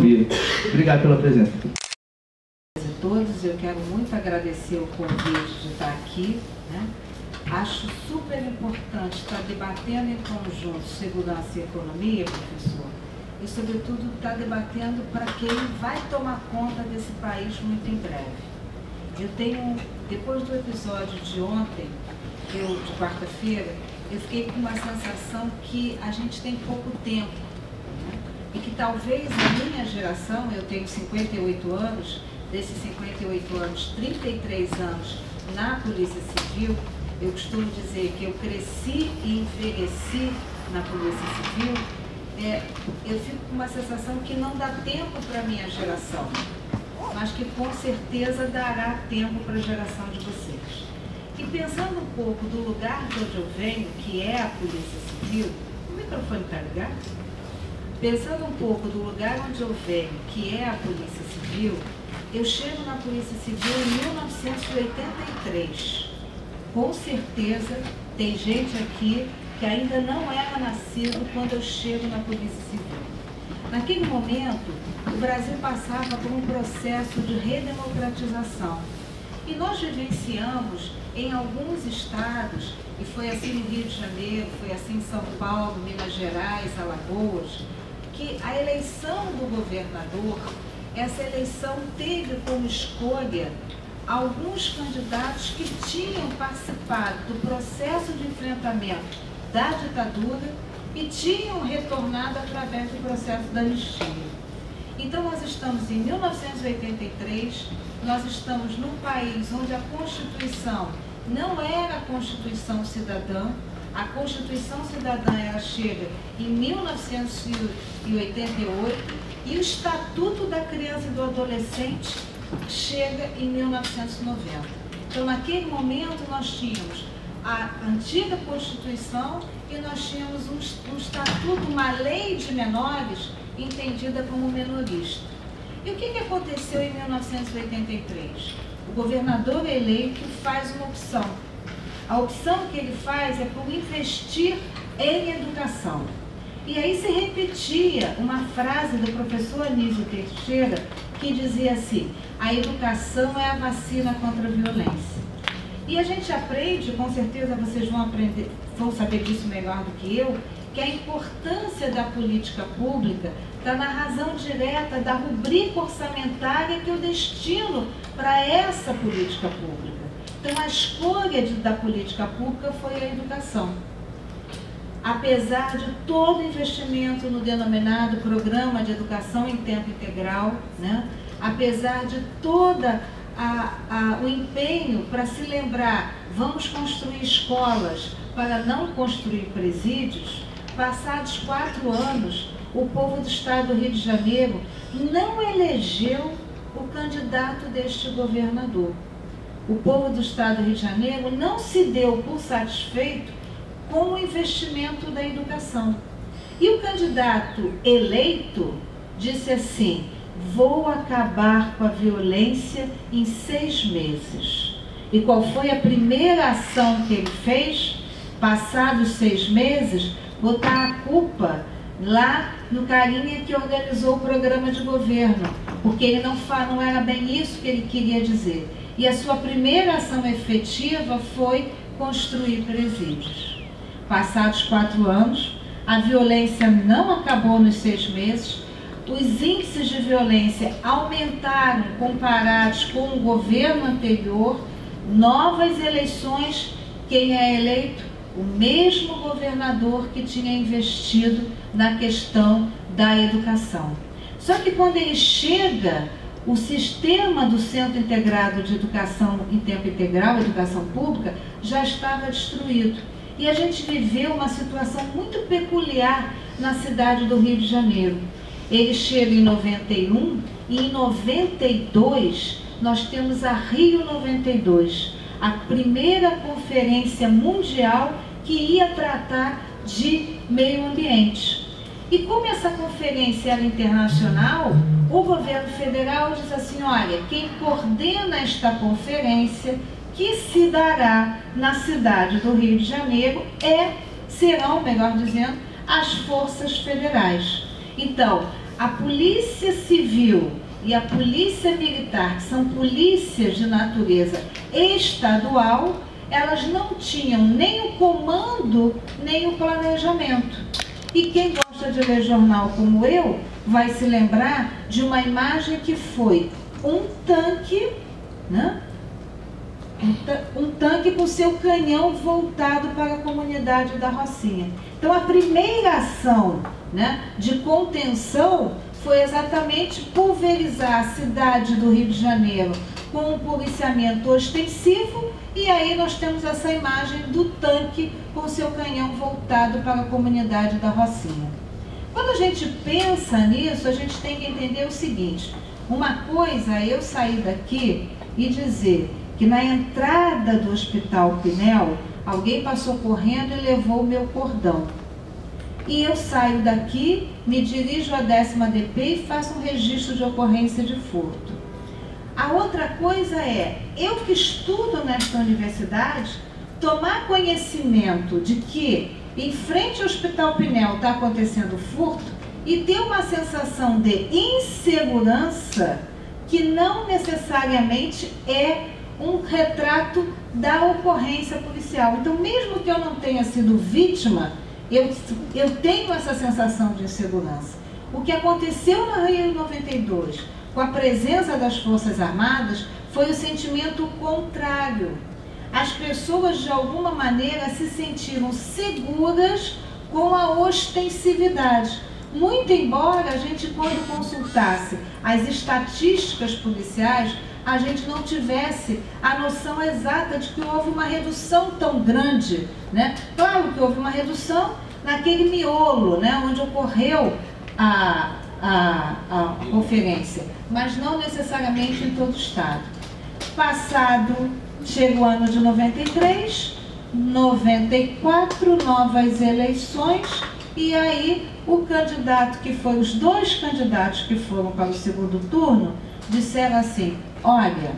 ouvir. Obrigado pela presença. A todos, eu quero muito agradecer o convite de estar aqui, né? Acho super importante estar debatendo em conjunto segurança e economia, professor, e sobretudo estar debatendo para quem vai tomar conta desse país muito em breve. Eu tenho, depois do episódio de ontem, de quarta-feira, eu fiquei com uma sensação que a gente tem pouco tempo, né? E que talvez a minha geração, eu tenho 58 anos, desses 58 anos, 33 anos na Polícia Civil, eu costumo dizer que eu cresci e envelheci na Polícia Civil, eu fico com uma sensação que não dá tempo para a minha geração, mas que com certeza dará tempo para a geração de vocês. E pensando um pouco do lugar de onde eu venho, que é a Polícia Civil, o microfone está ligado? Pensando um pouco do lugar onde eu venho, que é a Polícia Civil, eu chego na Polícia Civil em 1983. Com certeza tem gente aqui que ainda não era nascido quando eu chego na Polícia Civil. Naquele momento, o Brasil passava por um processo de redemocratização. E nós vivenciamos em alguns estados, e foi assim no Rio de Janeiro, foi assim em São Paulo, Minas Gerais, Alagoas, que a eleição do governador, essa eleição teve como escolha alguns candidatos que tinham participado do processo de enfrentamento da ditadura e tinham retornado através do processo da anistia. Então nós estamos em 1983, nós estamos num país onde a Constituição não era a Constituição cidadã, a Constituição cidadã ela chega em 1988 e o Estatuto da Criança e do Adolescente chega em 1990. Então, naquele momento, nós tínhamos a antiga Constituição e nós tínhamos um estatuto, uma lei de menores entendida como menorista. E o que aconteceu em 1983? O governador eleito faz uma opção. A opção que ele faz é por investir em educação. E aí se repetia uma frase do professor Anísio Teixeira que dizia assim: a educação é a vacina contra a violência. E a gente aprende, com certeza vocês vão saber disso melhor do que eu, que a importância da política pública está na razão direta da rubrica orçamentária que eu destino para essa política pública. Então a escolha da política pública foi a educação. Apesar de todo o investimento no denominado Programa de Educação em Tempo Integral, né? Apesar de toda o empenho para se lembrar, vamos construir escolas para não construir presídios, passados 4 anos, o povo do estado do Rio de Janeiro não elegeu o candidato deste governador. O povo do estado do Rio de Janeiro não se deu por satisfeito com o investimento da educação. E o candidato eleito disse assim: vou acabar com a violência em 6 meses. E qual foi a primeira ação que ele fez? Passados 6 meses, botar a culpa lá no carinha que organizou o programa de governo, porque ele não era bem isso que ele queria dizer. E a sua primeira ação efetiva foi construir presídios. Passados 4 anos, a violência não acabou nos 6 meses, os índices de violência aumentaram comparados com o governo anterior, novas eleições, quem é eleito? O mesmo governador que tinha investido na questão da educação. Só que quando ele chega, o sistema do Centro Integrado de Educação em Tempo Integral, Educação Pública, já estava destruído. E a gente viveu uma situação muito peculiar na cidade do Rio de Janeiro. Ele chega em 91 e em 92 nós temos a Rio 92, a primeira conferência mundial que ia tratar de meio ambiente. E como essa conferência era internacional, o governo federal diz assim: olha, quem coordena esta conferência, que se dará na cidade do Rio de Janeiro, serão, melhor dizendo, as forças federais. Então, a Polícia Civil e a Polícia Militar, que são polícias de natureza estadual, elas não tinham nem o comando, nem o planejamento. E quem gosta de ler jornal como eu, vai se lembrar de uma imagem que foi um tanque, né? Um tanque com seu canhão voltado para a comunidade da Rocinha. Então a primeira ação, né, de contenção foi exatamente pulverizar a cidade do Rio de Janeiro com um policiamento ostensivo, e aí nós temos essa imagem do tanque com seu canhão voltado para a comunidade da Rocinha. Quando a gente pensa nisso, a gente tem que entender o seguinte: uma coisa é eu sair daqui e dizer que na entrada do Hospital Pinel, alguém passou correndo e levou o meu cordão. E eu saio daqui, me dirijo à 10ª DP e faço um registro de ocorrência de furto. A outra coisa é, eu que estudo nesta universidade, tomar conhecimento de que em frente ao Hospital Pinel está acontecendo furto e ter uma sensação de insegurança que não necessariamente é um retrato da ocorrência policial. Então, mesmo que eu não tenha sido vítima, eu tenho essa sensação de insegurança. O que aconteceu na Rio 92, com a presença das Forças Armadas, foi o sentimento contrário. As pessoas, de alguma maneira, se sentiram seguras com a ostensividade. Muito embora a gente, quando consultasse as estatísticas policiais, a gente não tivesse a noção exata de que houve uma redução tão grande, né? Claro que houve uma redução naquele miolo, né, onde ocorreu a conferência, mas não necessariamente em todo o estado. Passado, chega o ano de 93, 94, novas eleições, e aí o candidato que foi, os dois candidatos que foram para o segundo turno, disseram assim: olha,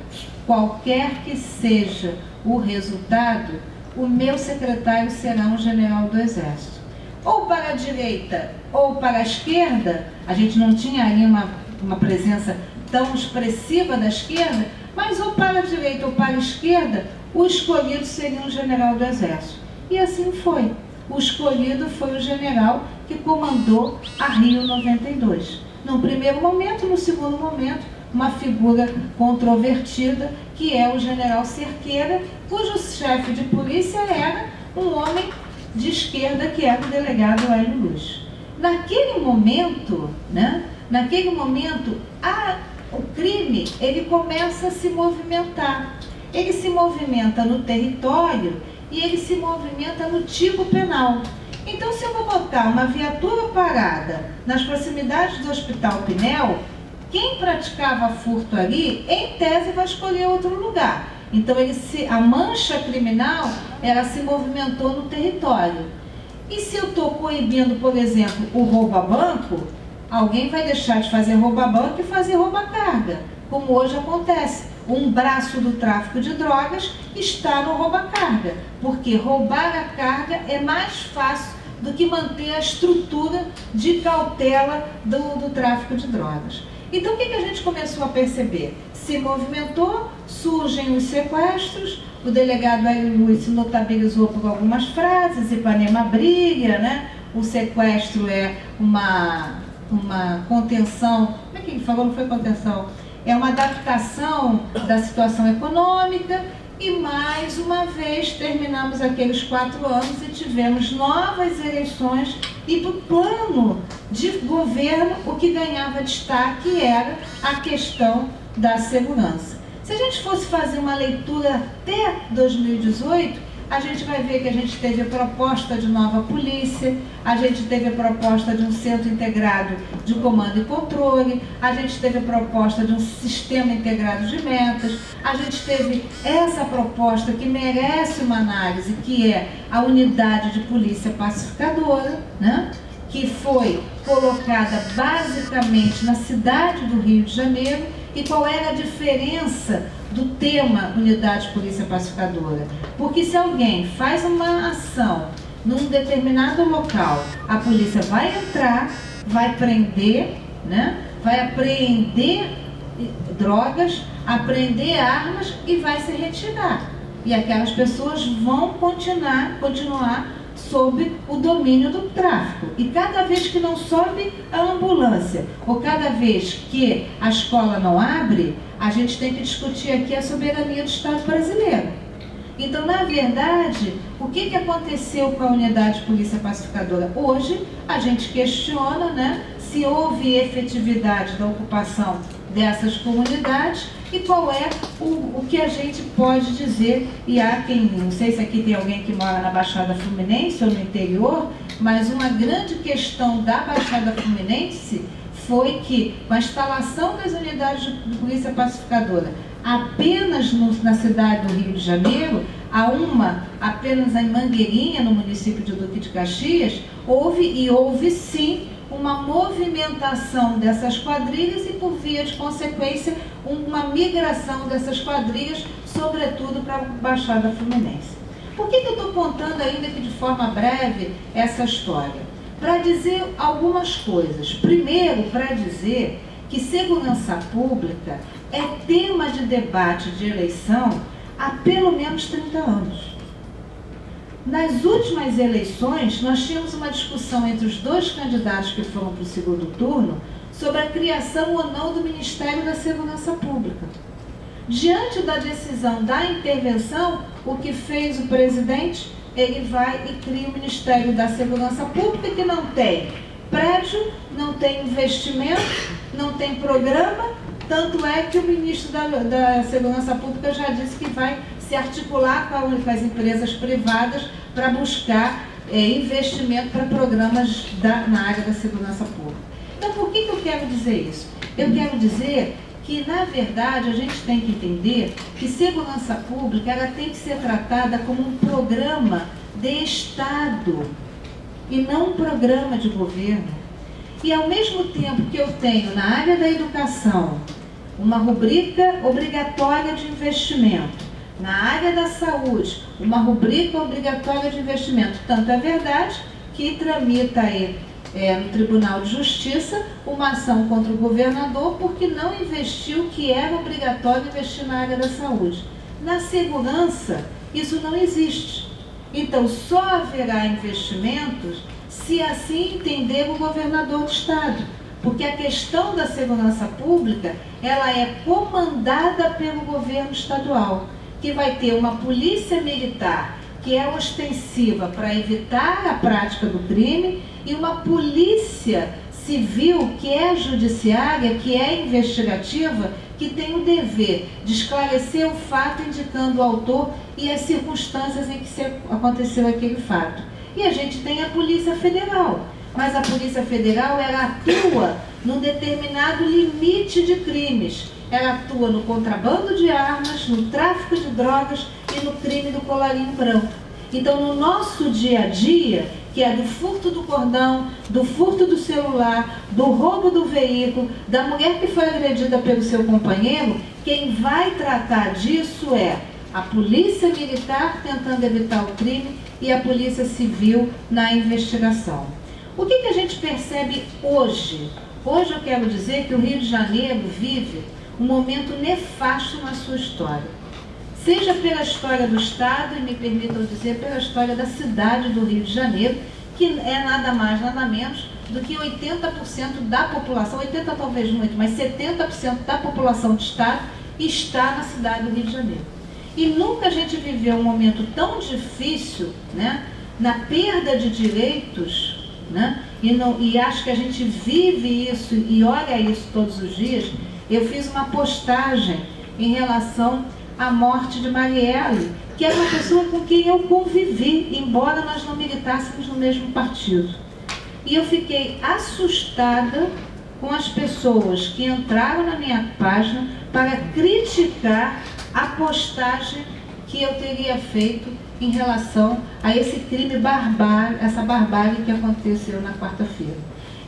qualquer que seja o resultado, o meu secretário será um general do Exército. Ou para a direita ou para a esquerda, a gente não tinha aí uma presença tão expressiva da esquerda, mas ou para a direita ou para a esquerda, o escolhido seria um general do Exército. E assim foi. O escolhido foi o general que comandou a Rio 92. No primeiro momento, no segundo momento, uma figura controvertida, que é o general Cerqueira, cujo chefe de polícia era um homem de esquerda, que era o delegado Hélio Luz. Naquele momento, né, o crime, ele começa a se movimentar. Ele se movimenta no território e ele se movimenta no tipo penal. Então, se eu vou botar uma viatura parada nas proximidades do Hospital Pinel, quem praticava furto ali, em tese, vai escolher outro lugar. Então, a mancha criminal, ela se movimentou no território. E se eu estou coibindo, por exemplo, o rouba-banco, alguém vai deixar de fazer rouba-banco e fazer rouba-carga, como hoje acontece. Um braço do tráfico de drogas está no rouba-carga, porque roubar a carga é mais fácil do que manter a estrutura de cautela do tráfico de drogas. Então, o que a gente começou a perceber? Se movimentou, surgem os sequestros, o delegado Hélio Luz se notabilizou por algumas frases: Ipanema brilha, né? O sequestro é uma contenção, como é que ele falou? Não foi contenção, é uma adaptação da situação econômica. E mais uma vez terminamos aqueles 4 anos e tivemos novas eleições, e para o plano de governo o que ganhava destaque era a questão da segurança. Se a gente fosse fazer uma leitura até 2018, a gente vai ver que a gente teve a proposta de nova polícia, a gente teve a proposta de um centro integrado de comando e controle, a gente teve a proposta de um sistema integrado de metas, a gente teve essa proposta que merece uma análise, que é a unidade de polícia pacificadora, né? Que foi colocada basicamente na cidade do Rio de Janeiro. E qual era a diferença do tema unidade de polícia pacificadora? Porque se alguém faz uma ação num determinado local, a polícia vai entrar, vai prender, né? Vai apreender drogas, apreender armas e vai se retirar. E aquelas pessoas vão continuar sob o domínio do tráfico. E cada vez que não sobe a ambulância, ou cada vez que a escola não abre, a gente tem que discutir aqui a soberania do Estado brasileiro. Então, na verdade, o que aconteceu com a unidade de polícia pacificadora? Hoje, a gente questiona, né, se houve efetividade da ocupação dessas comunidades e qual é o que a gente pode dizer. E há quem, não sei se aqui tem alguém que mora na Baixada Fluminense ou no interior, mas uma grande questão da Baixada Fluminense foi que, com a instalação das unidades de polícia pacificadora apenas na cidade do Rio de Janeiro, apenas em Mangueirinha, no município de Duque de Caxias, houve sim uma movimentação dessas quadrilhas e, por via de consequência, uma migração dessas quadrilhas, sobretudo para a Baixada Fluminense. Por que eu estou contando ainda que de forma breve essa história? Para dizer algumas coisas. Primeiro, para dizer que segurança pública é tema de debate de eleição há pelo menos 30 anos. Nas últimas eleições, nós tínhamos uma discussão entre os dois candidatos que foram para o segundo turno sobre a criação ou não do Ministério da Segurança Pública. Diante da decisão da intervenção, o que fez o presidente? Ele vai e cria o Ministério da Segurança Pública, que não tem prédio, não tem investimento, não tem programa, tanto é que o ministro da Segurança Pública já disse que vai se articular com as empresas privadas para buscar investimento para programas na área da segurança pública. Então, por que eu quero dizer isso? Eu quero dizer que, na verdade, a gente tem que entender que segurança pública ela tem que ser tratada como um programa de Estado e não um programa de governo. E, ao mesmo tempo que eu tenho na área da educação uma rubrica obrigatória de investimento, na área da saúde, uma rubrica obrigatória de investimento. Tanto é verdade que tramita aí no Tribunal de Justiça uma ação contra o governador porque não investiu o que era obrigatório investir na área da saúde. Na segurança, isso não existe. Então, só haverá investimentos se assim entender o governador do Estado. Porque a questão da segurança pública, ela é comandada pelo governo estadual, que vai ter uma polícia militar que é ostensiva para evitar a prática do crime e uma polícia civil que é judiciária, que é investigativa, que tem o dever de esclarecer o fato indicando o autor e as circunstâncias em que aconteceu aquele fato. E a gente tem a Polícia Federal, mas a Polícia Federal ela atua num determinado limite de crimes. Ela atua no contrabando de armas, no tráfico de drogas e no crime do colarinho branco. Então, no nosso dia a dia, que é do furto do cordão, do furto do celular, do roubo do veículo, da mulher que foi agredida pelo seu companheiro, quem vai tratar disso é a Polícia Militar tentando evitar o crime e a Polícia Civil na investigação. O que a gente percebe hoje? Hoje eu quero dizer que o Rio de Janeiro vive um momento nefasto na sua história. Seja pela história do Estado, e me permitam dizer, pela história da cidade do Rio de Janeiro, que é nada mais, nada menos do que 80% da população, 80% talvez muito, mas 70% da população do Estado está na cidade do Rio de Janeiro. E nunca a gente viveu um momento tão difícil, né, na perda de direitos, né, e acho que a gente vive isso e olha isso todos os dias. Eu fiz uma postagem em relação à morte de Marielle, que era uma pessoa com quem eu convivi, embora nós não militássemos no mesmo partido. E eu fiquei assustada com as pessoas que entraram na minha página para criticar a postagem que eu teria feito em relação a esse crime essa barbárie que aconteceu na quarta-feira.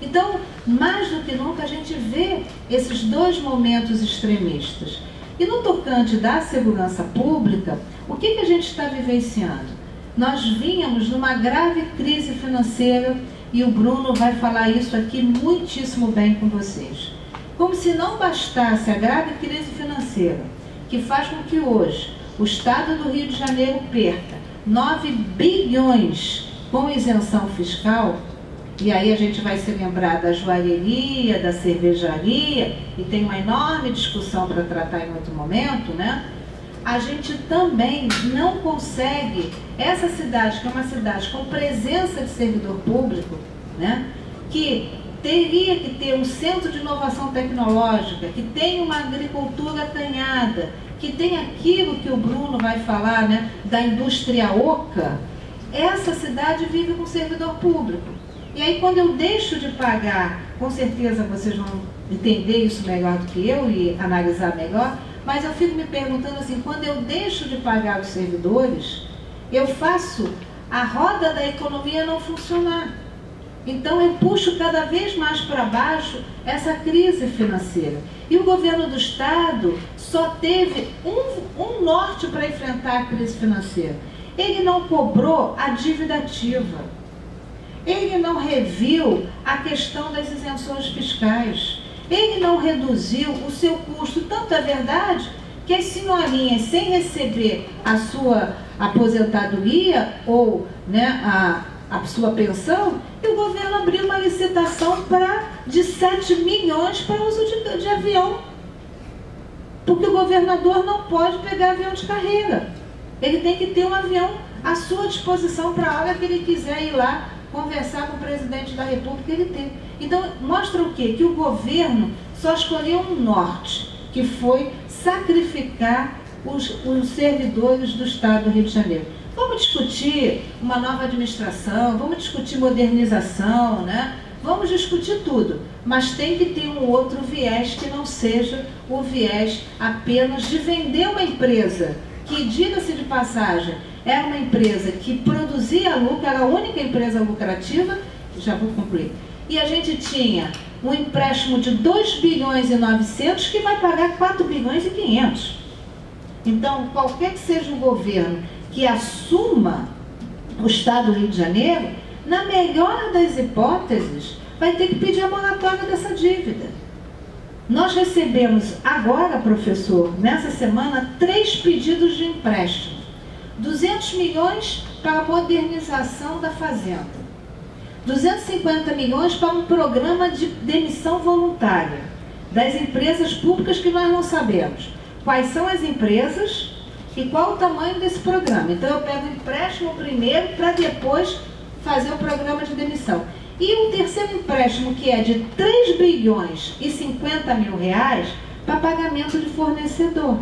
Então, mais do que nunca, a gente vê esses dois momentos extremistas. E no tocante da segurança pública, o que a gente está vivenciando? Nós vínhamos numa grave crise financeira e o Bruno vai falar isso aqui muitíssimo bem com vocês. Como se não bastasse a grave crise financeira, que faz com que hoje o Estado do Rio de Janeiro perca 9 bilhões com isenção fiscal, e aí a gente vai se lembrar da joalheria, da cervejaria, e tem uma enorme discussão para tratar em outro momento, né? A gente também não consegue, essa cidade, que é uma cidade com presença de servidor público, né? Que teria que ter um centro de inovação tecnológica, que tem uma agricultura acanhada, que tem aquilo que o Bruno vai falar, né, da indústria oca. Essa cidade vive com servidor público. E aí, quando eu deixo de pagar, com certeza vocês vão entender isso melhor do que eu e analisar melhor, mas eu fico me perguntando assim, quando eu deixo de pagar os servidores, eu faço a roda da economia não funcionar. Então eu puxo cada vez mais para baixo essa crise financeira. E o governo do Estado só teve um norte para enfrentar a crise financeira. Ele não cobrou a dívida ativa. Ele não reviu a questão das isenções fiscais. Ele não reduziu o seu custo. Tanto é verdade que as senhorinhas, sem receber a sua aposentadoria ou, né, a sua pensão, e o governo abriu uma licitação de 7 milhões para uso de avião. Porque o governador não pode pegar avião de carreira. Ele tem que ter um avião à sua disposição para a hora que ele quiser ir lá conversar com o presidente da República, ele tem. Então, mostra o quê? Que o governo só escolheu um norte, que foi sacrificar os servidores do Estado do Rio de Janeiro. Vamos discutir uma nova administração, vamos discutir modernização, né? Vamos discutir tudo, mas tem que ter um outro viés que não seja o viés apenas de vender uma empresa que, diga-se de passagem, era uma empresa que produzia lucro, era a única empresa lucrativa, já vou concluir, e a gente tinha um empréstimo de 2 bilhões e 900 que vai pagar 4 bilhões e 500. Então, qualquer que seja o governo que assuma o Estado do Rio de Janeiro, na melhor das hipóteses, vai ter que pedir a moratória dessa dívida. Nós recebemos agora, professor, nessa semana, 3 pedidos de empréstimo. 200 milhões para a modernização da fazenda. 250 milhões para um programa de demissão voluntária das empresas públicas que nós não sabemos quais são as empresas e qual o tamanho desse programa. Então eu pego o empréstimo primeiro para depois fazer o programa de demissão. E um terceiro empréstimo que é de 3 bilhões e 50 mil reais para pagamento de fornecedor,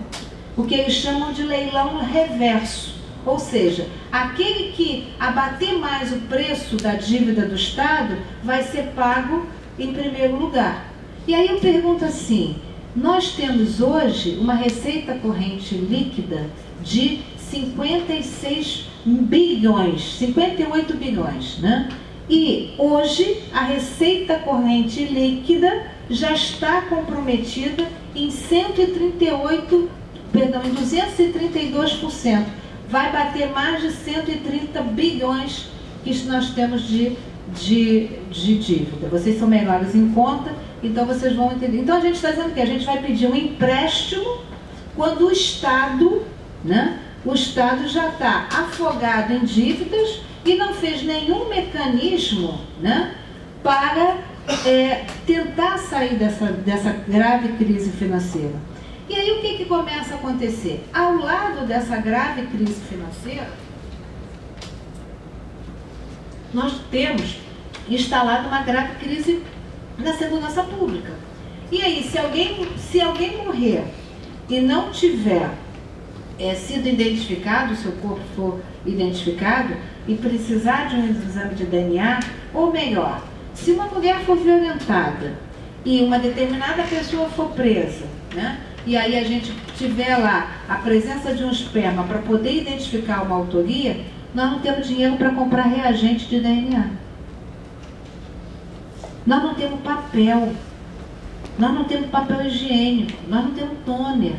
o que eles chamam de leilão reverso. Ou seja, aquele que abater mais o preço da dívida do Estado vai ser pago em primeiro lugar. E aí eu pergunto assim, nós temos hoje uma receita corrente líquida de 56 bilhões, 58 bilhões, né? E hoje a receita corrente líquida já está comprometida em 232%. Vai bater mais de 130 bilhões que nós temos de dívida. Vocês são melhores em conta, então vocês vão entender. Então a gente está dizendo que a gente vai pedir um empréstimo quando o Estado, né, o Estado já está afogado em dívidas e não fez nenhum mecanismo, né, para tentar sair dessa grave crise financeira. E aí o que começa a acontecer? Ao lado dessa grave crise financeira, nós temos instalado uma grave crise na segurança pública. E aí, se alguém morrer e não tiver sido identificado, o seu corpo for identificado, e precisar de um exame de DNA, ou melhor, se uma mulher for violentada e uma determinada pessoa for presa, né? E aí a gente tiver lá a presença de um esperma para poder identificar uma autoria, nós não temos dinheiro para comprar reagente de DNA. Nós não temos papel. Nós não temos papel higiênico. Nós não temos toner.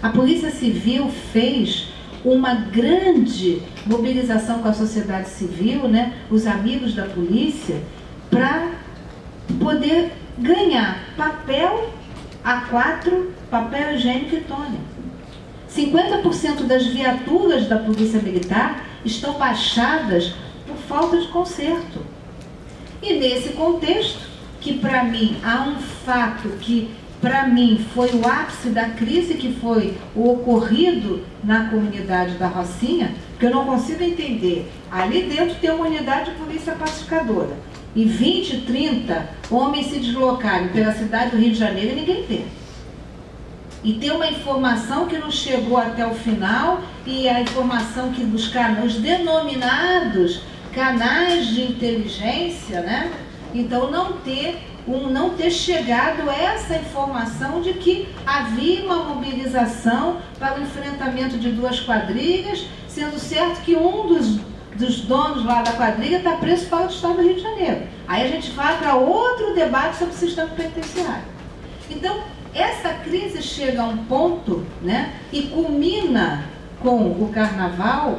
A Polícia Civil fez uma grande mobilização com a sociedade civil, né? Os amigos da polícia, para poder ganhar papel A4, papel higiênico e tônia. 50% das viaturas da Polícia Militar estão baixadas por falta de conserto. E nesse contexto, que para mim há um fato que para mim foi o ápice da crise, que foi o ocorrido na comunidade da Rocinha, que eu não consigo entender. Ali dentro tem uma unidade de polícia pacificadora, e 20, 30 homens se deslocarem pela cidade do Rio de Janeiro e ninguém vê. E tem uma informação que não chegou até o final, e a informação que os denominados canais de inteligência, né? Então não ter chegado essa informação de que havia uma mobilização para o enfrentamento de duas quadrilhas, sendo certo que um dos donos lá da quadrilha está preso fora do estado do Rio de Janeiro. Aí a gente vai para outro debate sobre o sistema penitenciário. Então, essa crise chega a um ponto, né, e culmina com o carnaval,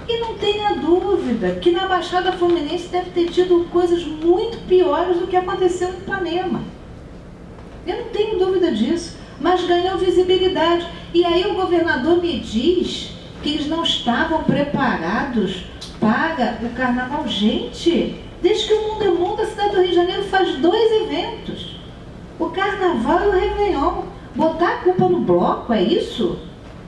e não tenha dúvida que na Baixada Fluminense deve ter tido coisas muito piores do que aconteceu em Ipanema. Eu não tenho dúvida disso, mas ganhou visibilidade. E aí o governador me diz que eles não estavam preparados para o carnaval. Gente, desde que o mundo é mundo, a cidade do Rio de Janeiro faz 2 eventos. O carnaval e o Réveillon. Botar a culpa no bloco, é isso?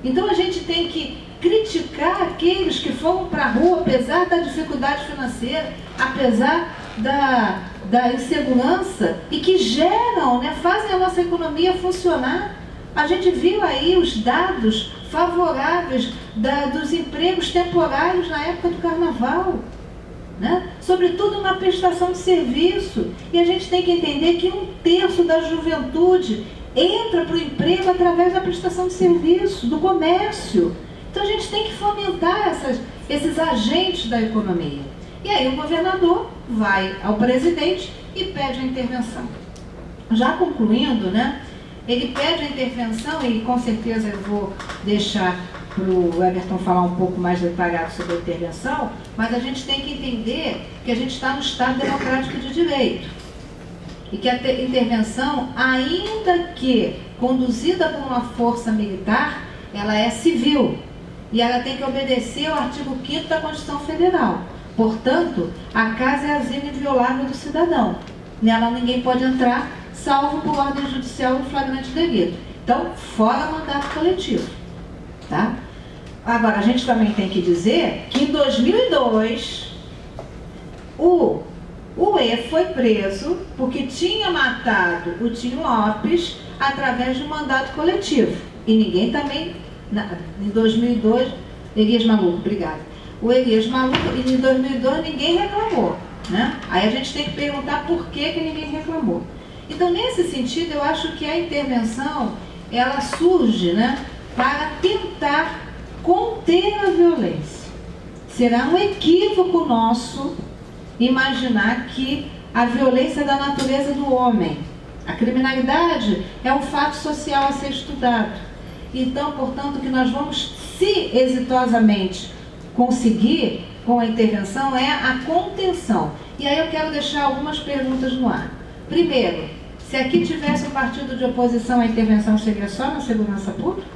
Então a gente tem que criticar aqueles que foram para a rua, apesar da dificuldade financeira, apesar da insegurança, e que geram, né, fazem a nossa economia funcionar. A gente viu aí os dados favoráveis dos empregos temporários na época do carnaval, né? Sobretudo na prestação de serviço. E a gente tem que entender que 1/3 da juventude entra para o emprego através da prestação de serviço, do comércio. Então a gente tem que fomentar esses agentes da economia. E aí o governador vai ao presidente e pede a intervenção. Já concluindo, né, ele pede a intervenção, e com certeza eu vou deixar para o Everton falar um pouco mais detalhado sobre a intervenção, mas a gente tem que entender que a gente está no Estado Democrático de Direito. E que a intervenção, ainda que conduzida por uma força militar, ela é civil. E ela tem que obedecer ao artigo 5º da Constituição Federal. Portanto, a casa é asilo inviolável do cidadão. Nela ninguém pode entrar, salvo por ordem judicial ou flagrante delito. Então, fora mandato coletivo. Tá? Agora, a gente também tem que dizer que em 2002, o E foi preso porque tinha matado o Tim Lopes através de um mandato coletivo. E ninguém também... Em 2002, Elias Maluco, obrigada. O Elias Maluco, e em 2002 ninguém reclamou, né? Aí a gente tem que perguntar por que ninguém reclamou. Então, nesse sentido, eu acho que a intervenção, ela surge, né, para tentar conter a violência. Será um equívoco nosso imaginar que a violência é da natureza do homem. A criminalidade é um fato social a ser estudado. Então, portanto, o que nós vamos, se exitosamente conseguir com a intervenção, é a contenção. E aí eu quero deixar algumas perguntas no ar. Primeiro, se aqui tivesse um partido de oposição à intervenção, seria só na segurança pública?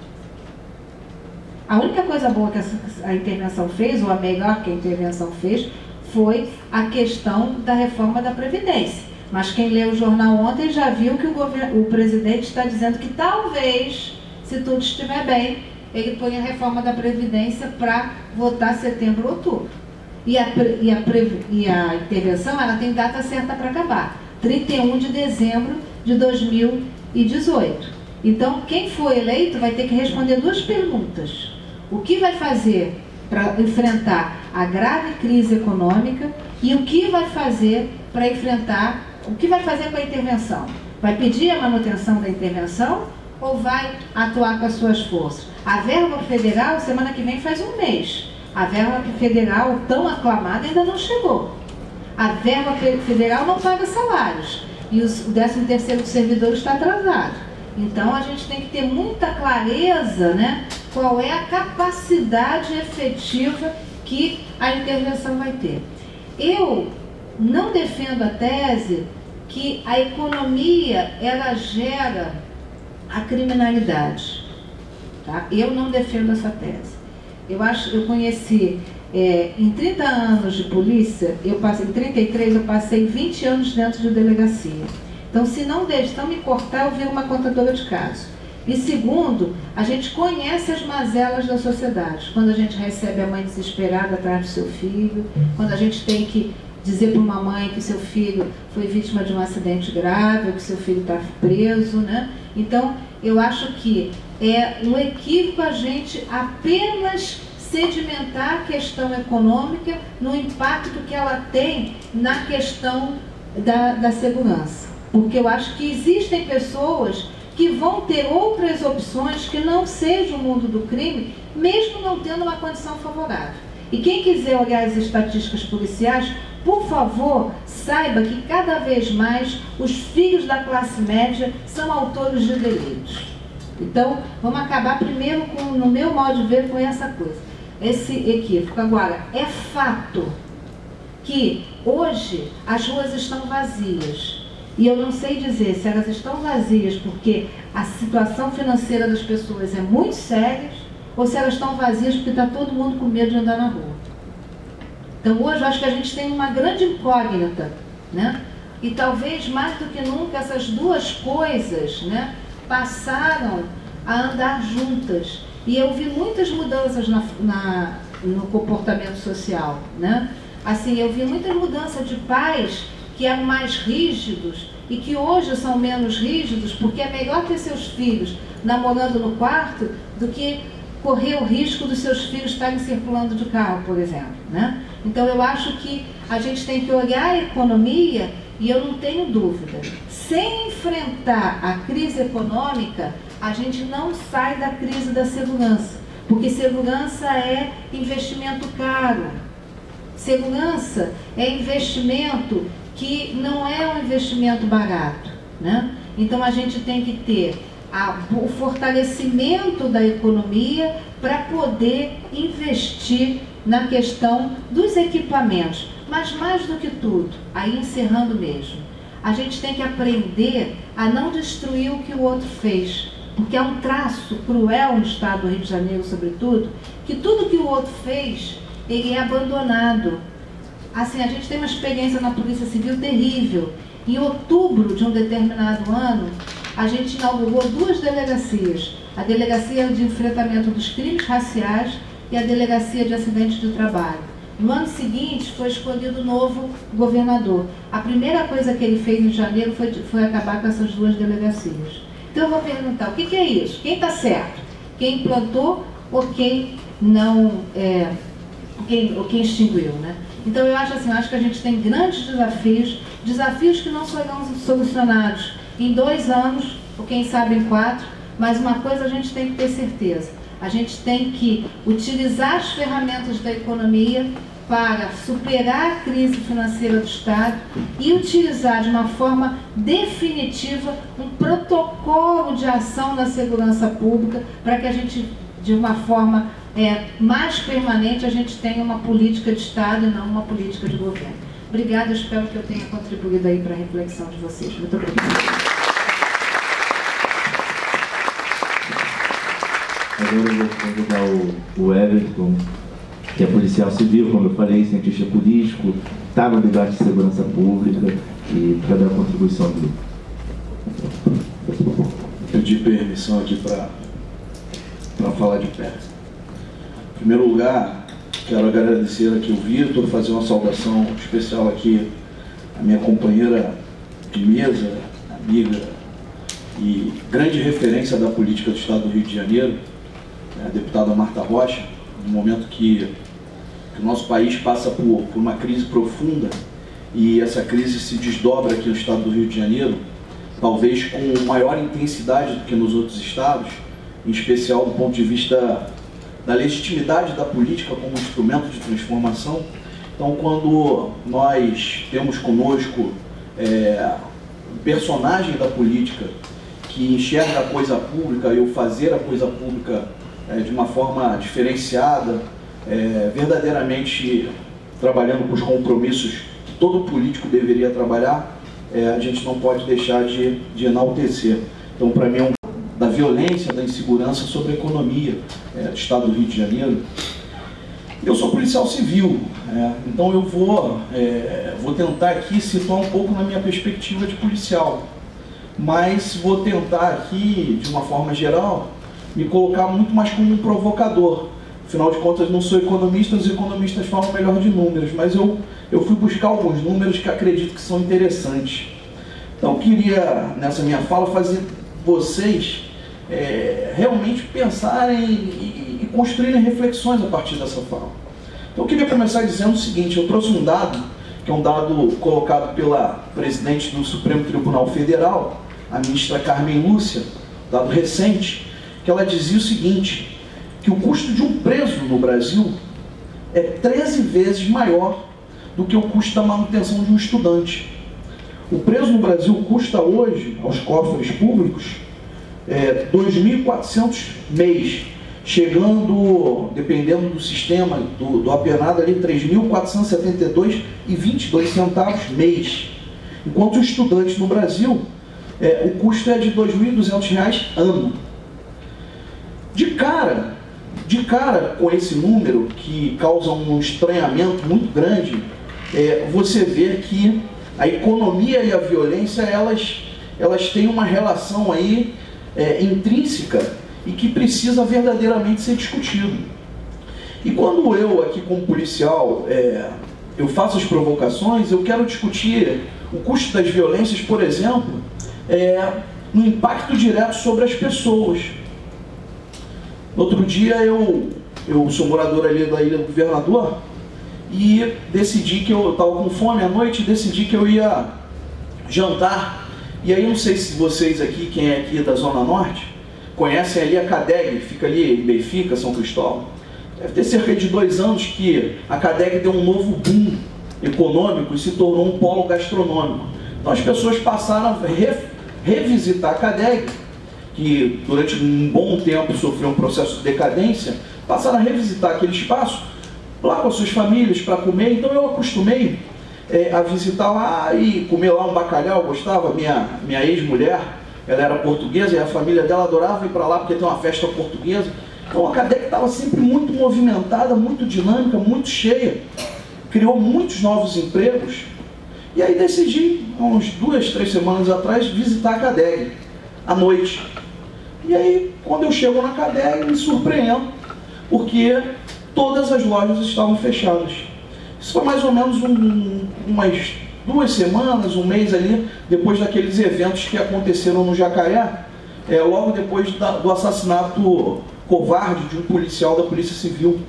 A única coisa boa que a intervenção fez, ou a melhor que a intervenção fez, foi a questão da reforma da Previdência. Mas quem leu o jornal ontem já viu que o presidente está dizendo que talvez, se tudo estiver bem, ele põe a reforma da Previdência para votar setembro ou outubro. E a intervenção, ela tem data certa para acabar, 31 de dezembro de 2018. Então, quem for eleito vai ter que responder 2 perguntas. O que vai fazer para enfrentar a grave crise econômica e o que vai fazer para enfrentar, o que vai fazer com a intervenção? Vai pedir a manutenção da intervenção ou vai atuar com as suas forças? A verba federal, semana que vem faz um mês. A verba federal, tão aclamada, ainda não chegou. A verba federal não paga salários. E o 13º do servidor está atrasado. Então, a gente tem que ter muita clareza, né, qual é a capacidade efetiva que a intervenção vai ter. Eu não defendo a tese que a economia, ela gera a criminalidade. Tá? Eu não defendo essa tese. Eu conheci, em 30 anos de polícia, em 33 eu passei 20 anos dentro de delegacia. Então, se não me cortar, eu viro uma contadora de casos. E segundo, a gente conhece as mazelas da sociedade. Quando a gente recebe a mãe desesperada atrás do seu filho, quando a gente tem que dizer para uma mãe que seu filho foi vítima de um acidente grave, ou que seu filho está preso, né? Então, eu acho que é um equívoco a gente apenas sedimentar a questão econômica no impacto que ela tem na questão da segurança. Porque eu acho que existem pessoas que vão ter outras opções que não sejam o mundo do crime, mesmo não tendo uma condição favorável. E quem quiser olhar as estatísticas policiais, por favor, saiba que cada vez mais os filhos da classe média são autores de delitos. Então, vamos acabar primeiro, no meu modo de ver, com essa coisa, esse equívoco. Agora, é fato que hoje as ruas estão vazias. E eu não sei dizer se elas estão vazias porque a situação financeira das pessoas é muito séria, ou se elas estão vazias porque está todo mundo com medo de andar na rua. Então hoje eu acho que a gente tem uma grande incógnita, né? E talvez mais do que nunca essas duas coisas, né, passaram a andar juntas. E eu vi muitas mudanças no comportamento social, né? Assim, eu vi muitas mudanças de pais que eram mais rígidos e que hoje são menos rígidos, porque é melhor ter seus filhos namorando no quarto do que correr o risco dos seus filhos estarem circulando de carro, por exemplo, né? Então eu acho que a gente tem que olhar a economia, e eu não tenho dúvida, sem enfrentar a crise econômica, a gente não sai da crise da segurança, porque segurança é investimento caro, segurança é investimento que não é um investimento barato, né? Então a gente tem que ter o fortalecimento da economia para poder investir na questão dos equipamentos. Mas mais do que tudo, aí encerrando mesmo, a gente tem que aprender a não destruir o que o outro fez, porque é um traço cruel no estado do Rio de Janeiro, sobretudo, que tudo que o outro fez, ele é abandonado. Assim, a gente tem uma experiência na Polícia Civil terrível. Em outubro de um determinado ano, a gente inaugurou 2 delegacias. A Delegacia de Enfrentamento dos Crimes Raciais e a Delegacia de Acidentes de Trabalho. No ano seguinte, foi escolhido o novo governador. A primeira coisa que ele fez em janeiro foi acabar com essas 2 delegacias. Então eu vou perguntar, o que é isso? Quem está certo? Quem implantou ou quem não... quem extinguiu, né? Então eu acho assim, que a gente tem grandes desafios que não serão solucionados em 2 anos, ou quem sabe em 4, mas uma coisa a gente tem que ter certeza, a gente tem que utilizar as ferramentas da economia para superar a crise financeira do Estado e utilizar de uma forma definitiva um protocolo de ação na segurança pública para que a gente, de uma forma mais permanente, a gente tenha uma política de Estado e não uma política de governo. Obrigada, espero que eu tenha contribuído aí para a reflexão de vocês. Muito obrigada. Agora eu vou convidar o Everton, que é policial civil, como eu falei, cientista político, está no debate de segurança pública e para dar a contribuição dele. Pedir permissão aqui para falar de pé. Em primeiro lugar, quero agradecer aqui o Vitor, fazer uma saudação especial aqui à minha companheira de mesa, amiga e grande referência da política do Estado do Rio de Janeiro, a deputada Marta Rocha, no momento que o nosso país passa por uma crise profunda e essa crise se desdobra aqui no Estado do Rio de Janeiro, talvez com maior intensidade do que nos outros estados, em especial do ponto de vista da legitimidade da política como instrumento de transformação. Então, quando nós temos conosco um personagem da política que enxerga a coisa pública e o fazer a coisa pública de uma forma diferenciada, verdadeiramente trabalhando com os compromissos todo político deveria trabalhar, a gente não pode deixar de enaltecer. Então, para mim, da violência, da insegurança sobre a economia do Estado do Rio de Janeiro. Eu sou policial civil, então eu vou tentar aqui situar um pouco na minha perspectiva de policial, mas vou tentar aqui, de uma forma geral, me colocar muito mais como um provocador. Afinal de contas, não sou economista, os economistas falam melhor de números, mas eu fui buscar alguns números que acredito que são interessantes. Então, eu queria, nessa minha fala, fazer vocês realmente pensarem e construírem reflexões a partir dessa fala. Então, eu queria começar dizendo o seguinte: eu trouxe um dado, que é um dado colocado pela presidente do Supremo Tribunal Federal, a ministra Carmen Lúcia, dado recente, que ela dizia o seguinte, que o custo de um preso no Brasil é 13 vezes maior do que o custo da manutenção de um estudante. O preso no Brasil custa hoje, aos cofres públicos, R$ 2.400 mês, chegando, dependendo do sistema do apenado, ali R$ 3.472,22 mês. Enquanto o estudante no Brasil, o custo é de R$ 2.200 ano. De cara com esse número, que causa um estranhamento muito grande, você vê que a economia e a violência, elas têm uma relação aí intrínseca e que precisa verdadeiramente ser discutido. E quando eu, aqui como policial, eu faço as provocações, eu quero discutir o custo das violências, por exemplo, no impacto direto sobre as pessoas. No outro dia, eu sou morador ali da Ilha do Governador e decidi que eu estava com fome à noite e decidi que eu ia jantar. E aí, não sei se vocês aqui, quem é aqui da Zona Norte, conhecem ali a CADEG, fica ali em Benfica, São Cristóvão. Deve ter cerca de 2 anos que a CADEG deu um novo boom econômico e se tornou um polo gastronômico. Então as pessoas passaram a revisitar a CADEG, que durante um bom tempo sofreu um processo de decadência, passaram a revisitar aquele espaço lá com as suas famílias para comer. Então eu acostumei a visitar lá e comer lá um bacalhau. Eu gostava, minha ex-mulher, ela era portuguesa e a família dela adorava ir para lá porque tem uma festa portuguesa. Então a CADEG estava sempre muito movimentada, muito dinâmica, muito cheia, criou muitos novos empregos. E aí decidi, há uns 2, 3 semanas atrás, visitar a CADEG à noite. E aí, quando eu chego na CADEG, me surpreendo, porque todas as lojas estavam fechadas. Isso foi mais ou menos umas 2 semanas, um mês ali, depois daqueles eventos que aconteceram no Jacaré, logo depois do assassinato covarde de um policial da Polícia Civil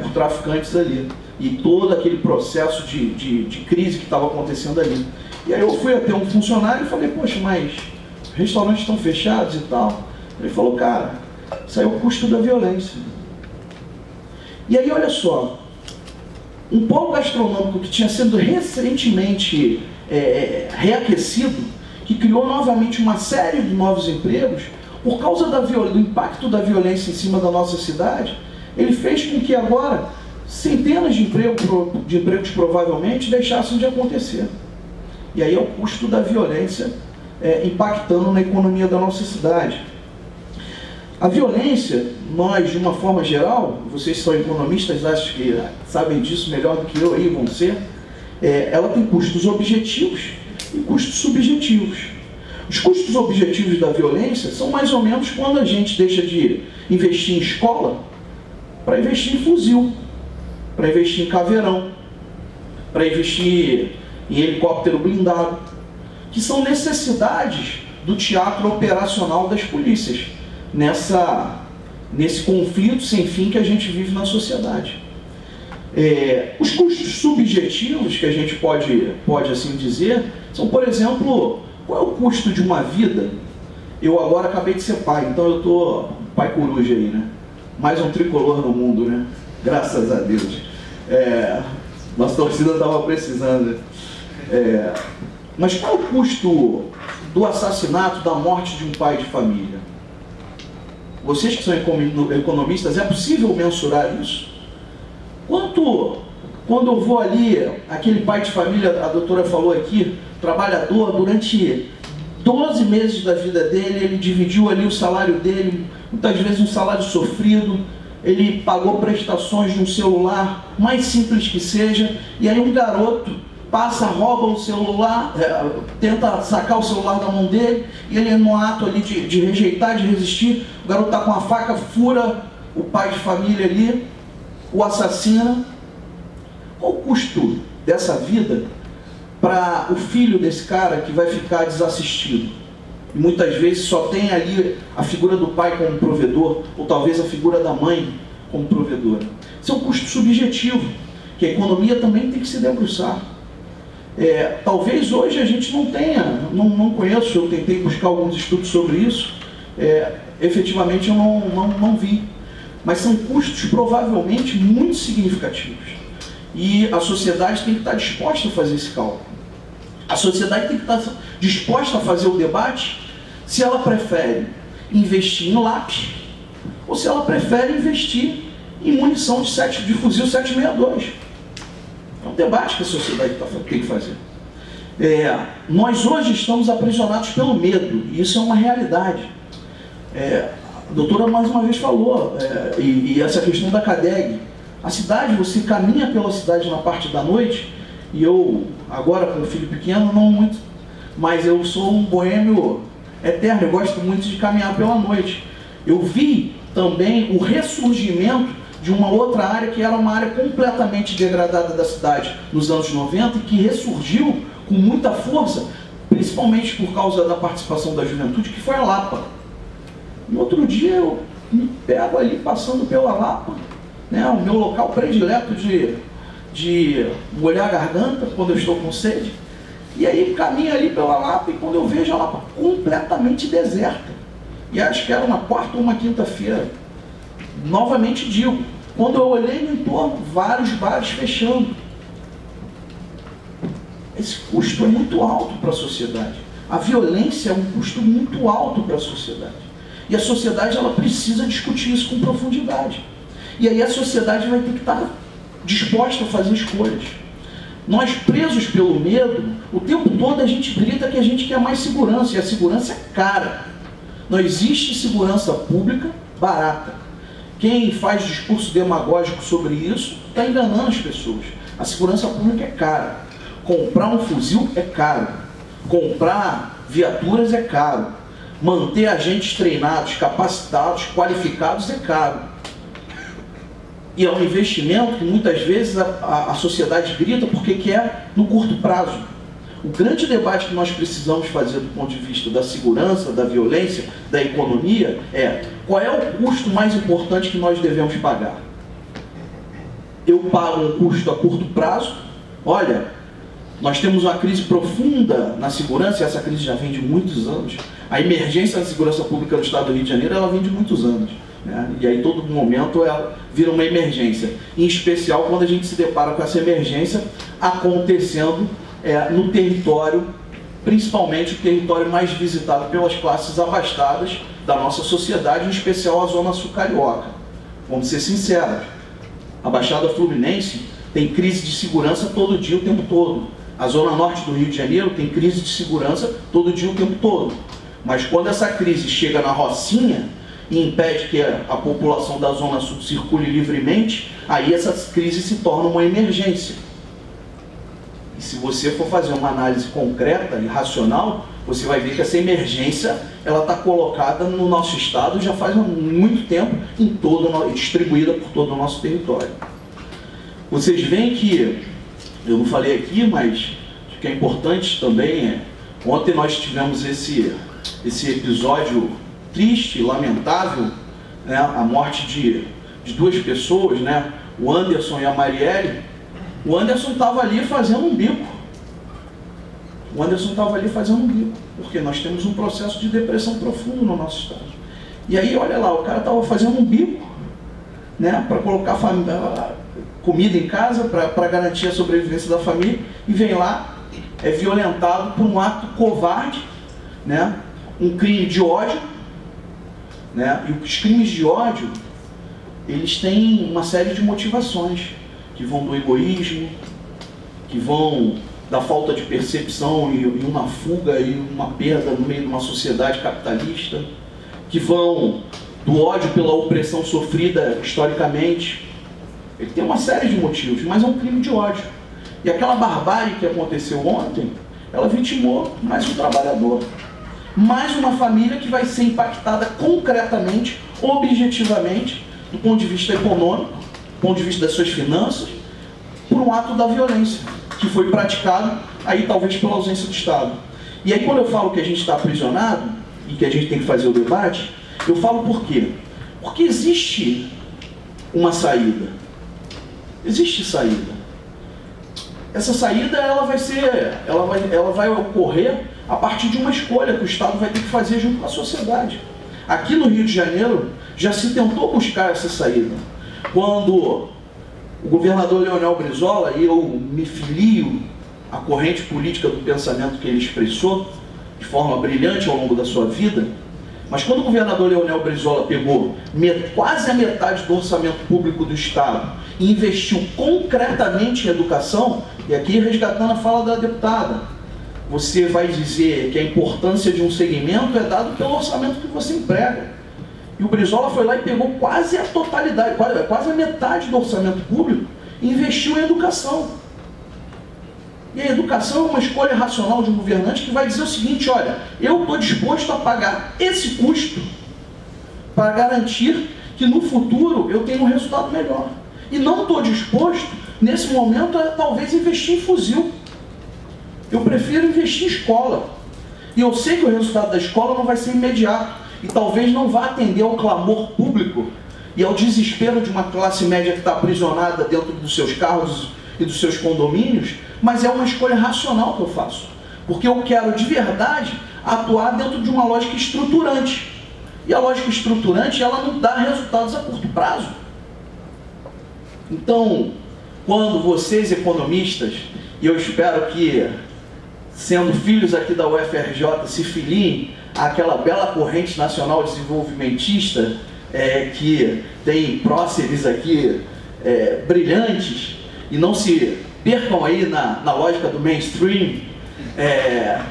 por traficantes ali. E todo aquele processo de crise que estava acontecendo ali. E aí eu fui até um funcionário e falei, poxa, mas os restaurantes estão fechados e tal. Ele falou, cara, isso aí é o custo da violência. E aí, olha só, um polo gastronômico que tinha sido recentemente reaquecido, que criou novamente uma série de novos empregos, por causa do impacto da violência em cima da nossa cidade, ele fez com que agora centenas de empregos provavelmente deixassem de acontecer. E aí é o custo da violência impactando na economia da nossa cidade. A violência, nós, de uma forma geral, vocês são economistas, acho que sabem disso melhor do que eu aí vão ser, ela tem custos objetivos e custos subjetivos. Os custos objetivos da violência são mais ou menos quando a gente deixa de investir em escola para investir em fuzil, para investir em caveirão, para investir em helicóptero blindado, que são necessidades do teatro operacional das polícias, nesse conflito sem fim que a gente vive na sociedade. Os custos subjetivos, que a gente pode assim dizer, são, por exemplo, qual é o custo de uma vida? Eu agora acabei de ser pai, então eu estou pai coruja aí, né? Mais um tricolor no mundo, né? Graças a Deus. Nossa torcida estava precisando. Mas qual é o custo do assassinato, da morte de um pai de família? Vocês que são economistas, é possível mensurar isso? Quanto Quando eu vou ali, aquele pai de família, a doutora falou aqui, trabalhador, durante 12 meses da vida dele, ele dividiu ali o salário dele, muitas vezes um salário sofrido, ele pagou prestações de um celular, mais simples que seja, e aí um garoto passa, rouba o celular, tenta sacar o celular da mão dele, e ele no ato ali de rejeitar, de resistir, o garoto está com a faca, fura o pai de família ali, o assassina. Qual o custo dessa vida para o filho desse cara que vai ficar desassistido? E muitas vezes só tem ali a figura do pai como provedor, ou talvez a figura da mãe como provedora. Isso é um custo subjetivo, que a economia também tem que se debruçar. Talvez hoje a gente não tenha, não conheço, eu tentei buscar alguns estudos sobre isso, efetivamente eu não vi. Mas são custos provavelmente muito significativos. E a sociedade tem que estar disposta a fazer esse cálculo. A sociedade tem que estar disposta a fazer o debate se ela prefere investir em lápis ou se ela prefere investir em munição de fuzil 762. É um debate que a sociedade tem que fazer. Nós hoje estamos aprisionados pelo medo, e isso é uma realidade. A doutora mais uma vez falou, e essa questão da CADEG. A cidade, você caminha pela cidade na parte da noite, e eu, agora com um filho pequeno, não muito, mas eu sou um boêmio eterno, eu gosto muito de caminhar pela noite. Eu vi também o ressurgimento de uma outra área que era uma área completamente degradada da cidade nos anos 90 e que ressurgiu com muita força, principalmente por causa da participação da juventude, que foi a Lapa. No outro dia eu me pego ali passando pela Lapa, né, o meu local predileto de molhar a garganta quando eu estou com sede, e aí caminho ali pela Lapa e quando eu vejo a Lapa completamente deserta, e acho que era uma quarta ou uma quinta-feira, novamente digo, quando eu olhei no entorno, vários bares fechando. Esse custo é muito alto para a sociedade. A violência é um custo muito alto para a sociedade. E a sociedade ela precisa discutir isso com profundidade. E aí a sociedade vai ter que estar disposta a fazer escolhas. Nós, presos pelo medo, o tempo todo a gente grita que a gente quer mais segurança, e a segurança é cara. Não existe segurança pública barata. Quem faz discurso demagógico sobre isso está enganando as pessoas. A segurança pública é cara. Comprar um fuzil é caro. Comprar viaturas é caro. Manter agentes treinados, capacitados, qualificados é caro. E é um investimento que muitas vezes a sociedade grita porque quer no curto prazo. O grande debate que nós precisamos fazer do ponto de vista da segurança, da violência, da economia é: qual é o custo mais importante que nós devemos pagar? Eu pago um custo a curto prazo. Olha, nós temos uma crise profunda na segurança, e essa crise já vem de muitos anos. A emergência da segurança pública no estado do Rio de Janeiro, ela vem de muitos anos, né? E aí todo momento ela vira uma emergência, em especial quando a gente se depara com essa emergência acontecendo no território, principalmente o território mais visitado pelas classes abastadas da nossa sociedade, em especial a zona sul carioca. Vamos ser sinceros, a Baixada Fluminense tem crise de segurança todo dia, o tempo todo. A zona norte do Rio de Janeiro tem crise de segurança todo dia, o tempo todo. Mas quando essa crise chega na Rocinha e impede que a população da zona sul circule livremente, aí essa crise se torna uma emergência. E se você for fazer uma análise concreta e racional, você vai ver que essa emergência ela está colocada no nosso estado já faz muito tempo, distribuída por todo o nosso território. Vocês veem que, eu não falei aqui, mas acho que é importante também, ontem nós tivemos esse episódio triste, lamentável, né, a morte de duas pessoas, né, o Anderson e a Marielle. O Anderson estava ali fazendo um bico. Porque nós temos um processo de depressão profundo no nosso estado. E aí, olha lá, o cara estava fazendo um bico, né, para colocar comida em casa, para garantir a sobrevivência da família, e vem lá, é violentado por um ato covarde, né, um crime de ódio, né, e os crimes de ódio, eles têm uma série de motivações. que vão do egoísmo, que vão da falta de percepção e uma fuga e uma perda no meio de uma sociedade capitalista, que vão do ódio pela opressão sofrida historicamente. Ele tem uma série de motivos, mas é um crime de ódio. E aquela barbárie que aconteceu ontem, ela vitimou mais um trabalhador, mais uma família que vai ser impactada concretamente, objetivamente, do ponto de vista econômico, do ponto de vista das suas finanças, por um ato da violência, que foi praticado aí talvez pela ausência do Estado. E aí quando eu falo que a gente está aprisionado, e que a gente tem que fazer o debate, eu falo por quê? Porque existe uma saída. Existe saída. Essa saída ela vai ocorrer a partir de uma escolha que o Estado vai ter que fazer junto com a sociedade. Aqui no Rio de Janeiro já se tentou buscar essa saída. Quando o governador Leonel Brizola, e eu me filio à corrente política do pensamento que ele expressou de forma brilhante ao longo da sua vida, mas quando o governador Leonel Brizola pegou quase a metade do orçamento público do Estado e investiu concretamente em educação, e aqui resgatando a fala da deputada, você vai dizer que a importância de um segmento é dado pelo orçamento que você emprega. E o Brizola foi lá e pegou quase a totalidade, quase a metade do orçamento público e investiu em educação. E a educação é uma escolha racional de um governante que vai dizer o seguinte: olha, eu estou disposto a pagar esse custo para garantir que no futuro eu tenha um resultado melhor. E não estou disposto, nesse momento, a talvez investir em fuzil. Eu prefiro investir em escola. E eu sei que o resultado da escola não vai ser imediato. E talvez não vá atender ao clamor público e ao desespero de uma classe média que está aprisionada dentro dos seus carros e dos seus condomínios, mas é uma escolha racional que eu faço. Porque eu quero, de verdade, atuar dentro de uma lógica estruturante. E a lógica estruturante, ela não dá resultados a curto prazo. Então, quando vocês, economistas, e eu espero que, sendo filhos aqui da UFRJ, se filiem àquela bela corrente nacional desenvolvimentista, que tem próceres aqui brilhantes, e não se percam aí na lógica do mainstream,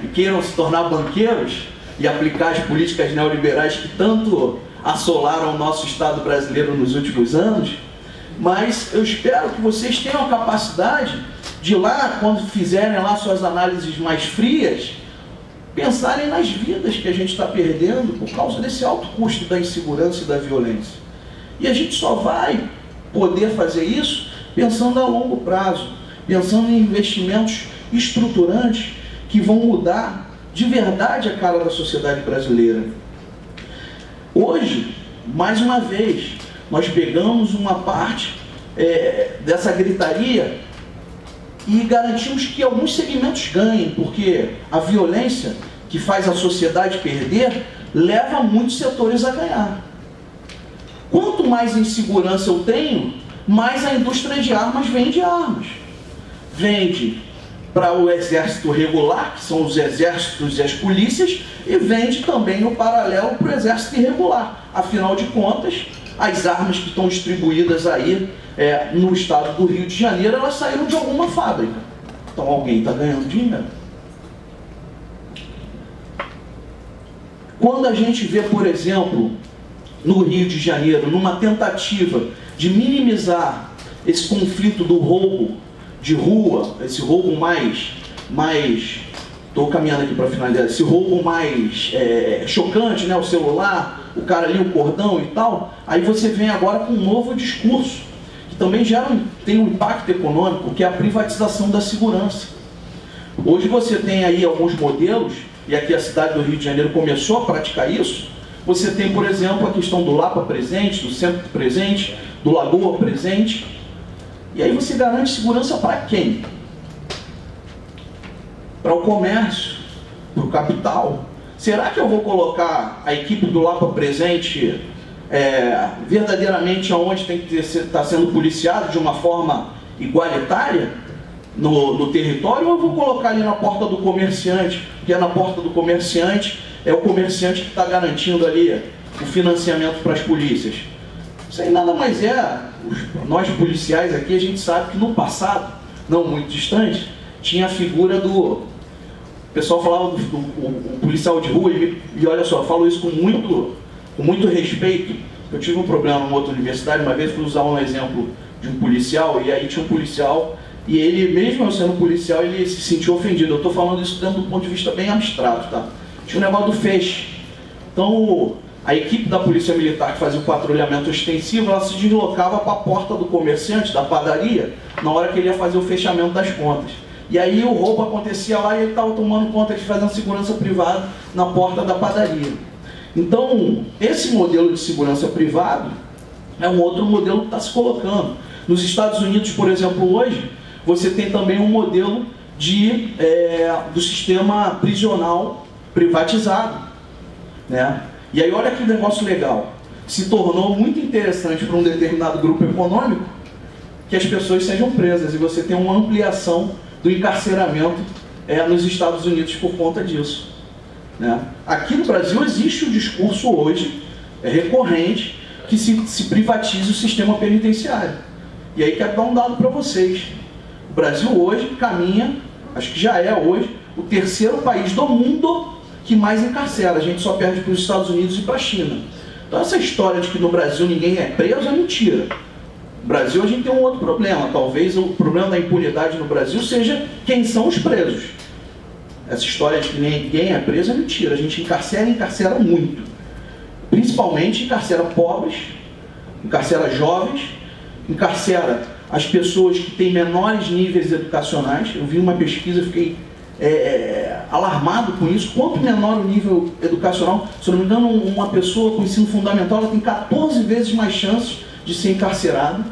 e queiram se tornar banqueiros e aplicar as políticas neoliberais que tanto assolaram o nosso Estado brasileiro nos últimos anos. Mas eu espero que vocês tenham a capacidade de lá, quando fizerem lá suas análises mais frias, pensarem nas vidas que a gente está perdendo por causa desse alto custo da insegurança e da violência. E a gente só vai poder fazer isso pensando a longo prazo, pensando em investimentos estruturantes que vão mudar de verdade a cara da sociedade brasileira. Hoje, mais uma vez, nós pegamos uma parte dessa gritaria e garantimos que alguns segmentos ganhem, porque a violência que faz a sociedade perder leva muitos setores a ganhar. Quanto mais insegurança eu tenho, mais a indústria de armas vende armas. Vende para o exército regular, que são os exércitos e as polícias, e vende também no paralelo para o exército irregular. Afinal de contas, as armas que estão distribuídas aí no estado do Rio de Janeiro, elas saíram de alguma fábrica. Então alguém está ganhando dinheiro. Quando a gente vê, por exemplo, no Rio de Janeiro, numa tentativa de minimizar esse conflito do roubo de rua, esse roubo mais estou caminhando aqui para finalizar, esse roubo mais chocante, né, o celular, o cara ali, o cordão e tal, aí você vem agora com um novo discurso, que também tem um impacto econômico, que é a privatização da segurança. Hoje você tem aí alguns modelos, e aqui a cidade do Rio de Janeiro começou a praticar isso. Você tem, por exemplo, a questão do Lapa Presente, do Centro Presente, do Lagoa Presente. E aí você garante segurança para quem? Para o comércio, para o capital. Será que eu vou colocar a equipe do Lapa Presente verdadeiramente onde tem que estar sendo policiado de uma forma igualitária no território, ou eu vou colocar ali na porta do comerciante, porque na porta do comerciante é o comerciante que está garantindo ali o financiamento para as polícias? Isso aí nada mais é, nós policiais aqui, a gente sabe que no passado, não muito distante, tinha a figura do... O pessoal falava do policial de rua, e olha só, eu falo isso com muito respeito. Eu tive um problema numa outra universidade, uma vez fui usar um exemplo de um policial, e aí tinha um policial, e ele, mesmo sendo policial, ele se sentiu ofendido. Eu estou falando isso dentro do ponto de vista bem abstrato, tá? Tinha um negócio do feixe. Então, a equipe da Polícia Militar que fazia o patrulhamento ostensivo, ela se deslocava para a porta do comerciante, da padaria, na hora que ele ia fazer o fechamento das contas. E aí o roubo acontecia lá e ele estava tomando conta de fazer segurança privada na porta da padaria. Então, esse modelo de segurança privada é um outro modelo que está se colocando. Nos Estados Unidos, por exemplo, hoje, você tem também um modelo do sistema prisional privatizado, né? E aí olha que negócio legal, se tornou muito interessante para um determinado grupo econômico que as pessoas sejam presas, e você tem uma ampliação do encarceramento nos Estados Unidos por conta disso, né? Aqui no Brasil existe o discurso hoje, recorrente, que se privatize o sistema penitenciário. E aí quero dar um dado para vocês. O Brasil hoje caminha, acho que já é hoje, o terceiro país do mundo que mais encarcera. A gente só perde para os Estados Unidos e para a China. Então essa história de que no Brasil ninguém é preso é mentira. No Brasil a gente tem um outro problema. Talvez o problema da impunidade no Brasil seja quem são os presos. Essa história de que ninguém é preso é mentira. A gente encarcera e encarcera muito. Principalmente encarcera pobres, encarcera jovens, encarcera as pessoas que têm menores níveis educacionais. Eu vi uma pesquisa, fiquei alarmado com isso. Quanto menor o nível educacional, se não me engano, uma pessoa com ensino fundamental ela tem 14 vezes mais chances de ser encarcerada.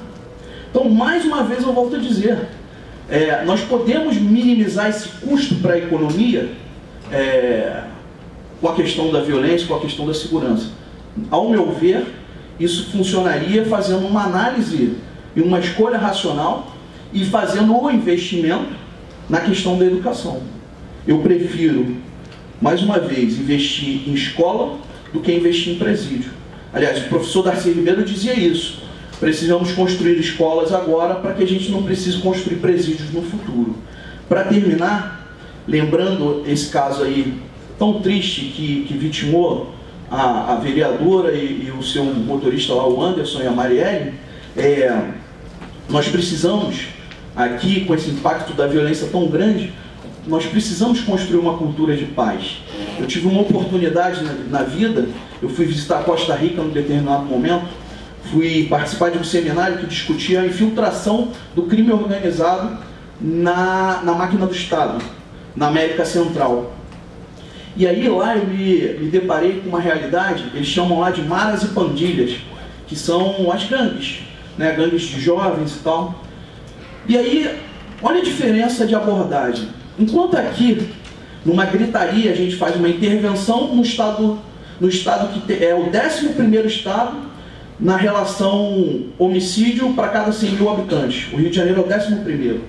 Então, mais uma vez, eu volto a dizer, nós podemos minimizar esse custo para a economia com a questão da violência, com a questão da segurança. Ao meu ver, isso funcionaria fazendo uma análise e uma escolha racional e fazendo o investimento na questão da educação. Eu prefiro, mais uma vez, investir em escola do que investir em presídio. Aliás, o professor Darcy Ribeiro dizia isso. Precisamos construir escolas agora para que a gente não precise construir presídios no futuro. Para terminar, lembrando esse caso aí tão triste que vitimou a vereadora e o seu motorista lá, o Anderson, e a Marielle, nós precisamos, aqui com esse impacto da violência tão grande, nós precisamos construir uma cultura de paz. Eu tive uma oportunidade na vida, eu fui visitar a Costa Rica num determinado momento, fui participar de um seminário que discutia a infiltração do crime organizado na máquina do Estado, na América Central. E aí lá eu me deparei com uma realidade, eles chamam lá de maras e pandilhas, que são as gangues, né, gangues de jovens e tal. E aí, olha a diferença de abordagem. Enquanto aqui, numa gritaria, a gente faz uma intervenção no estado que é o 11º estado na relação homicídio para cada 100 mil habitantes. O Rio de Janeiro é o 11º,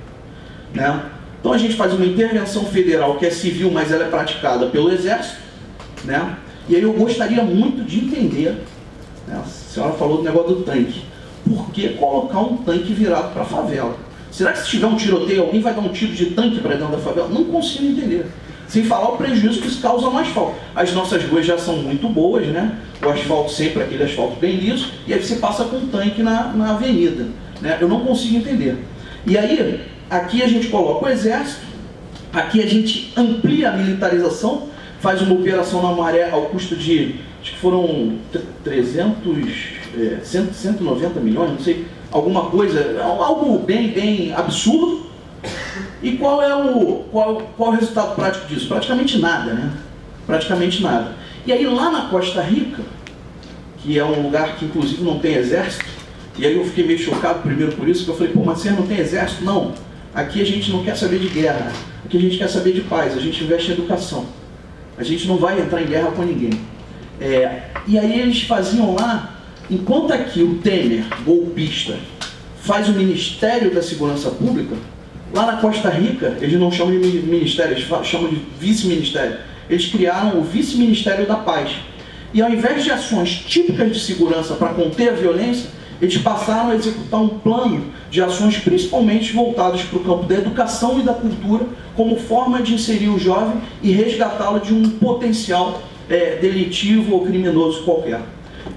né? Então a gente faz uma intervenção federal que é civil, mas ela é praticada pelo Exército, né? E aí eu gostaria muito de entender, né? A senhora falou do negócio do tanque. Por que colocar um tanque virado para a favela? Será que se tiver um tiroteio, alguém vai dar um tiro de tanque para dentro da favela? Não consigo entender. Sem falar o prejuízo que isso causa no asfalto. As nossas ruas já são muito boas, né? O asfalto sempre, aquele asfalto bem liso, e aí você passa com um tanque na avenida, né? Eu não consigo entender. E aí, aqui a gente coloca o Exército, aqui a gente amplia a militarização, faz uma operação na Maré ao custo de, acho que foram 190 milhões, não sei, alguma coisa, algo bem absurdo. E qual é o resultado prático disso? Praticamente nada, né? Praticamente nada. E aí lá na Costa Rica, que é um lugar que inclusive não tem exército, e aí eu fiquei meio chocado primeiro por isso, que eu falei, pô, mas você não tem exército? Não. Aqui a gente não quer saber de guerra, aqui a gente quer saber de paz, a gente investe em educação. A gente não vai entrar em guerra com ninguém. E aí eles faziam lá, enquanto aqui o Temer, golpista, faz o Ministério da Segurança Pública, lá na Costa Rica, eles não chamam de ministério, eles chamam de vice-ministério. Eles criaram o Vice-Ministério da Paz. E ao invés de ações típicas de segurança para conter a violência, eles passaram a executar um plano de ações principalmente voltadas para o campo da educação e da cultura, como forma de inserir o jovem e resgatá-lo de um potencial delitivo ou criminoso qualquer.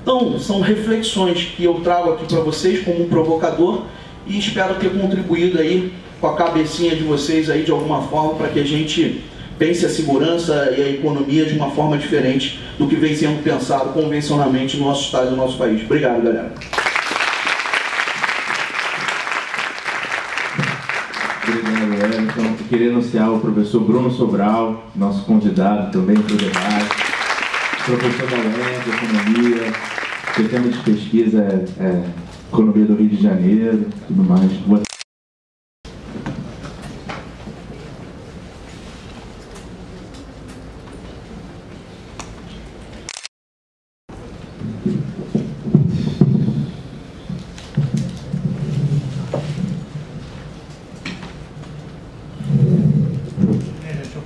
Então, são reflexões que eu trago aqui para vocês como um provocador e espero ter contribuído aí com a cabecinha de vocês aí de alguma forma para que a gente pense a segurança e a economia de uma forma diferente do que vem sendo pensado convencionalmente no nosso estado e no nosso país. Obrigado, galera. Obrigado, Everton. Eu queria anunciar o professor Bruno Sobral, nosso convidado também para o debate. Professor da UERJ, Economia, seu tema de pesquisa é Economia do Rio de Janeiro, tudo mais.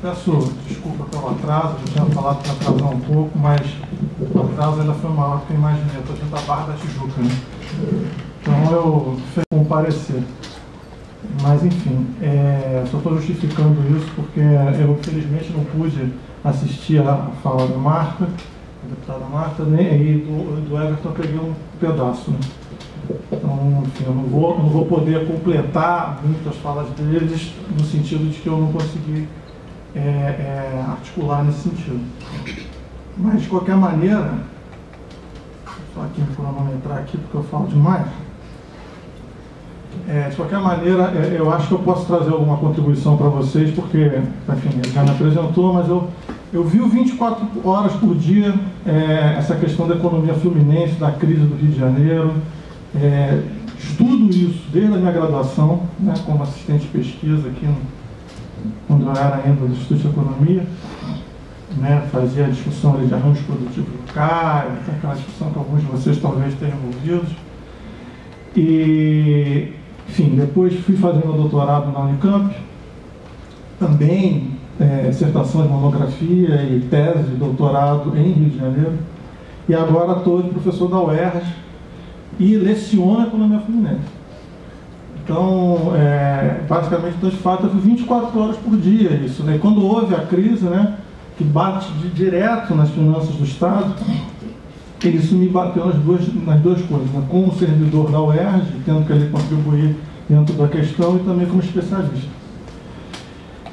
Peço desculpa pelo atraso, eu tinha falado para atrasar um pouco, mas o atraso ainda foi maior do que eu imaginei. Eu estou dentro da Barra da Tijuca, né? Então eu fiz comparecer. Mas enfim, só estou justificando isso porque eu infelizmente não pude assistir a fala da Marta, da deputada Marta, e do Everton eu peguei um pedaço, né? Então, enfim, eu não vou poder completar muitas falas deles no sentido de que eu não consegui articular nesse sentido. Mas, de qualquer maneira, só aqui me cronometrar aqui porque eu falo demais. De qualquer maneira, eu acho que eu posso trazer alguma contribuição para vocês, porque, enfim, ele já me apresentou, mas eu vi 24 horas por dia essa questão da economia fluminense, da crise do Rio de Janeiro. Estudo isso desde a minha graduação, né, como assistente de pesquisa aqui quando eu era ainda do Instituto de Economia, né, fazia a discussão ali de arranjos produtivos locais, aquela discussão que alguns de vocês talvez tenham envolvidos. E, enfim, depois fui fazendo doutorado na Unicamp, também dissertação de monografia e tese de doutorado em Rio de Janeiro, e agora estou de professor da UERJ e leciono a economia fluminense. Então, basicamente, de fato, eu vi 24 horas por dia isso, né? Quando houve a crise, né, que bate direto nas finanças do Estado, isso me bateu nas duas coisas, né? Como servidor da UERJ, tendo que ele contribuir dentro da questão e também como especialista.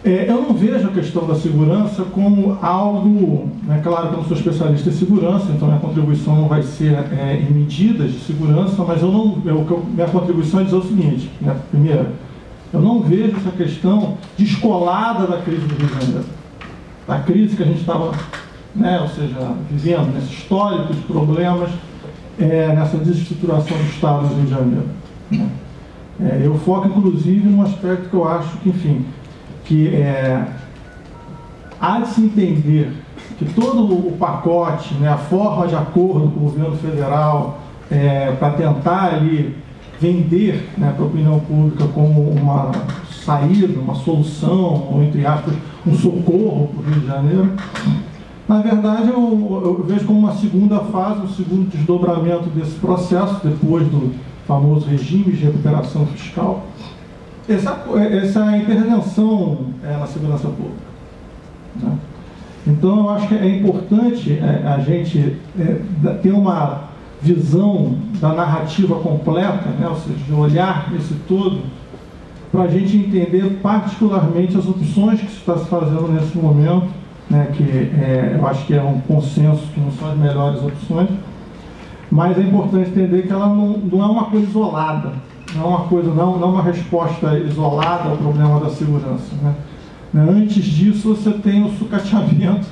Eu não vejo a questão da segurança como algo, né, claro que eu não sou especialista em segurança, então minha contribuição não vai ser em medidas de segurança, mas minha contribuição é dizer o seguinte, né, primeiro, eu não vejo essa questão descolada da crise do Rio de Janeiro, da crise que a gente estava, né, ou seja, vivendo nesse histórico de problemas, nessa desestruturação do Estado do Rio de Janeiro. Né. Eu foco, inclusive, num aspecto que eu acho que, enfim, que há de se entender que todo o pacote, né, a forma de acordo com o governo federal para tentar ali vender, né, para a opinião pública como uma saída, uma solução, ou entre aspas, um socorro para o Rio de Janeiro, na verdade eu vejo como uma segunda fase, um segundo desdobramento desse processo, depois do famoso regime de recuperação fiscal, essa intervenção na segurança pública. Né? Então, eu acho que é importante a gente ter uma visão da narrativa completa, né? Ou seja, de olhar esse todo, para a gente entender particularmente as opções que se está se fazendo nesse momento, né? Que eu acho que é um consenso que não são as melhores opções, mas é importante entender que ela não é uma coisa isolada. Não é uma resposta isolada ao problema da segurança. Né? Antes disso, você tem o sucateamento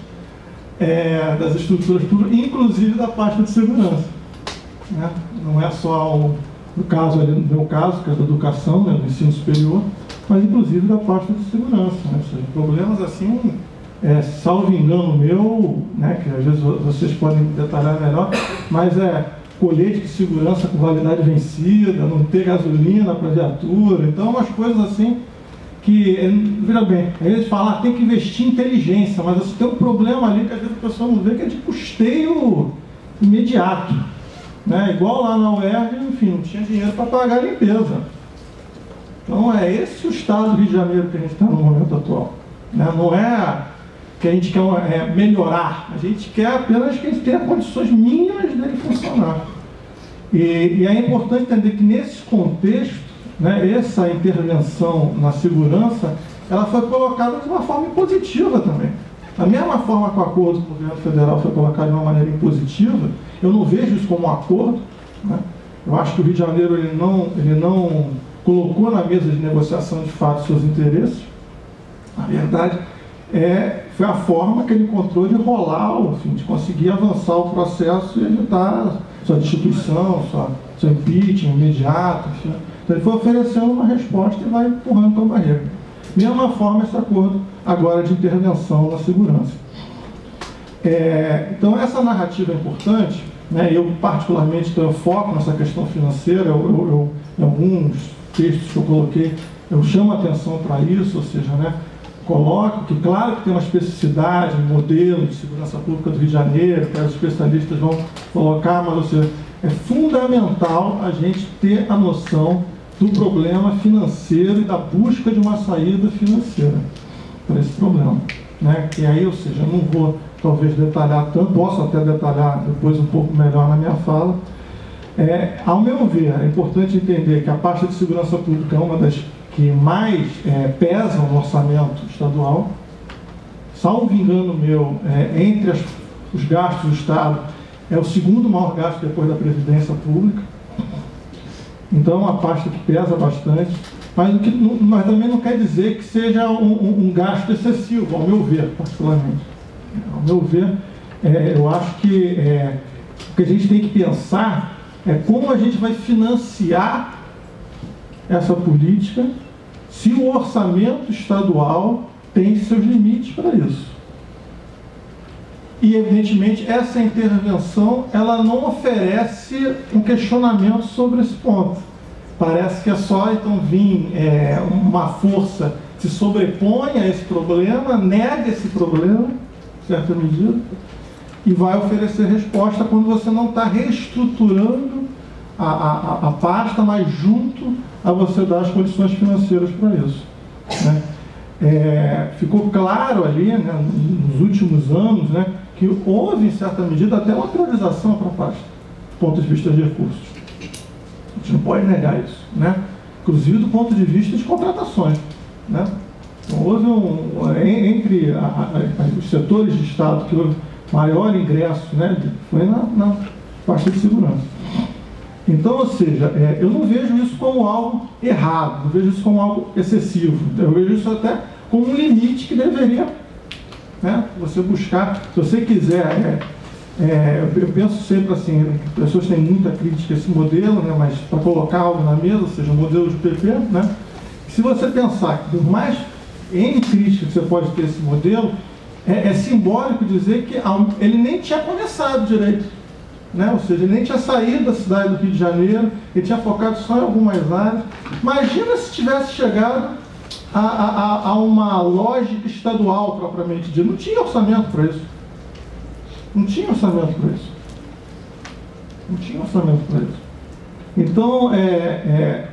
das estruturas públicas, inclusive da pasta de segurança. Né? Não é só no meu caso, que é da educação, né, do ensino superior, mas inclusive da pasta de segurança. Né? Ou seja, problemas assim, salvo engano meu, né, que às vezes vocês podem detalhar melhor, mas colete de segurança com validade vencida, não ter gasolina para viatura, então umas coisas assim que, veja bem, a gente fala, tem que investir em inteligência, mas assim, tem um problema ali que às vezes a pessoa não vê, que é de custeio imediato. né? Igual lá na UERJ, enfim, não tinha dinheiro para pagar a limpeza. Então é esse o estado do Rio de Janeiro que a gente está no momento atual, né? Não é que a gente quer melhorar, a gente quer apenas que a gente tenha condições mínimas dele funcionar. E é importante entender que nesse contexto, né, essa intervenção na segurança, ela foi colocada de uma forma impositiva também. Da mesma forma que o acordo com o governo federal foi colocado de uma maneira impositiva, eu não vejo isso como um acordo, né? Eu acho que o Rio de Janeiro ele não colocou na mesa de negociação de fato seus interesses. Na verdade, foi a forma que ele encontrou de rolar, enfim, de conseguir avançar o processo e evitar sua destituição, seu impeachment imediato, enfim. Então ele foi oferecendo uma resposta e vai empurrando com a barreira. Mesma forma esse acordo agora de intervenção na segurança. Então essa narrativa é importante, né? Eu particularmente eu foco nessa questão financeira, em alguns textos que eu coloquei, eu chamo a atenção para isso, ou seja, né, coloco que claro que tem uma especificidade no modelo de segurança pública do Rio de Janeiro, que os especialistas vão colocar, mas ou seja, é fundamental a gente ter a noção do problema financeiro e da busca de uma saída financeira para esse problema, né? Que aí, ou seja, eu não vou talvez detalhar tanto, posso até detalhar depois um pouco melhor na minha fala. Ao meu ver, é importante entender que a pasta de segurança pública é uma das que mais pesam no orçamento estadual. Salvo engano meu, entre os gastos do Estado, é o segundo maior gasto depois da Previdência Pública. Então é uma pasta que pesa bastante, mas também não quer dizer que seja um gasto excessivo, ao meu ver, particularmente. Ao meu ver, eu acho que o que a gente tem que pensar é como a gente vai financiar essa política se o orçamento estadual tem seus limites para isso. E, evidentemente, essa intervenção ela não oferece um questionamento sobre esse ponto. Parece que é só, então, vir uma força se sobrepõe a esse problema, nega esse problema, em certa medida, e vai oferecer resposta quando você não está reestruturando a pasta, mas junto a você dar as condições financeiras para isso, né? Ficou claro ali, né, nos últimos anos, né, que houve, em certa medida, até uma priorização para a pasta, do ponto de vista de recursos. A gente não pode negar isso, né? Inclusive do ponto de vista de contratações, né? Então, houve entre os setores de Estado que houve maior ingresso, né, foi na pasta de segurança. Então, ou seja, eu não vejo isso como algo errado, não vejo isso como algo excessivo, eu vejo isso até como um limite que deveria, né, você buscar, se você quiser, eu penso sempre assim, as pessoas têm muita crítica a esse modelo, né, mas para colocar algo na mesa, ou seja, o modelo de PP, né, se você pensar que por mais N críticas que você pode ter esse modelo, é simbólico dizer que ele nem tinha começado direito, né? Ou seja, ele nem tinha saído da cidade do Rio de Janeiro, ele tinha focado só em algumas áreas. Imagina se tivesse chegado a uma lógica estadual propriamente dita. Não tinha orçamento para isso. Não tinha orçamento para isso. Não tinha orçamento para isso. Então,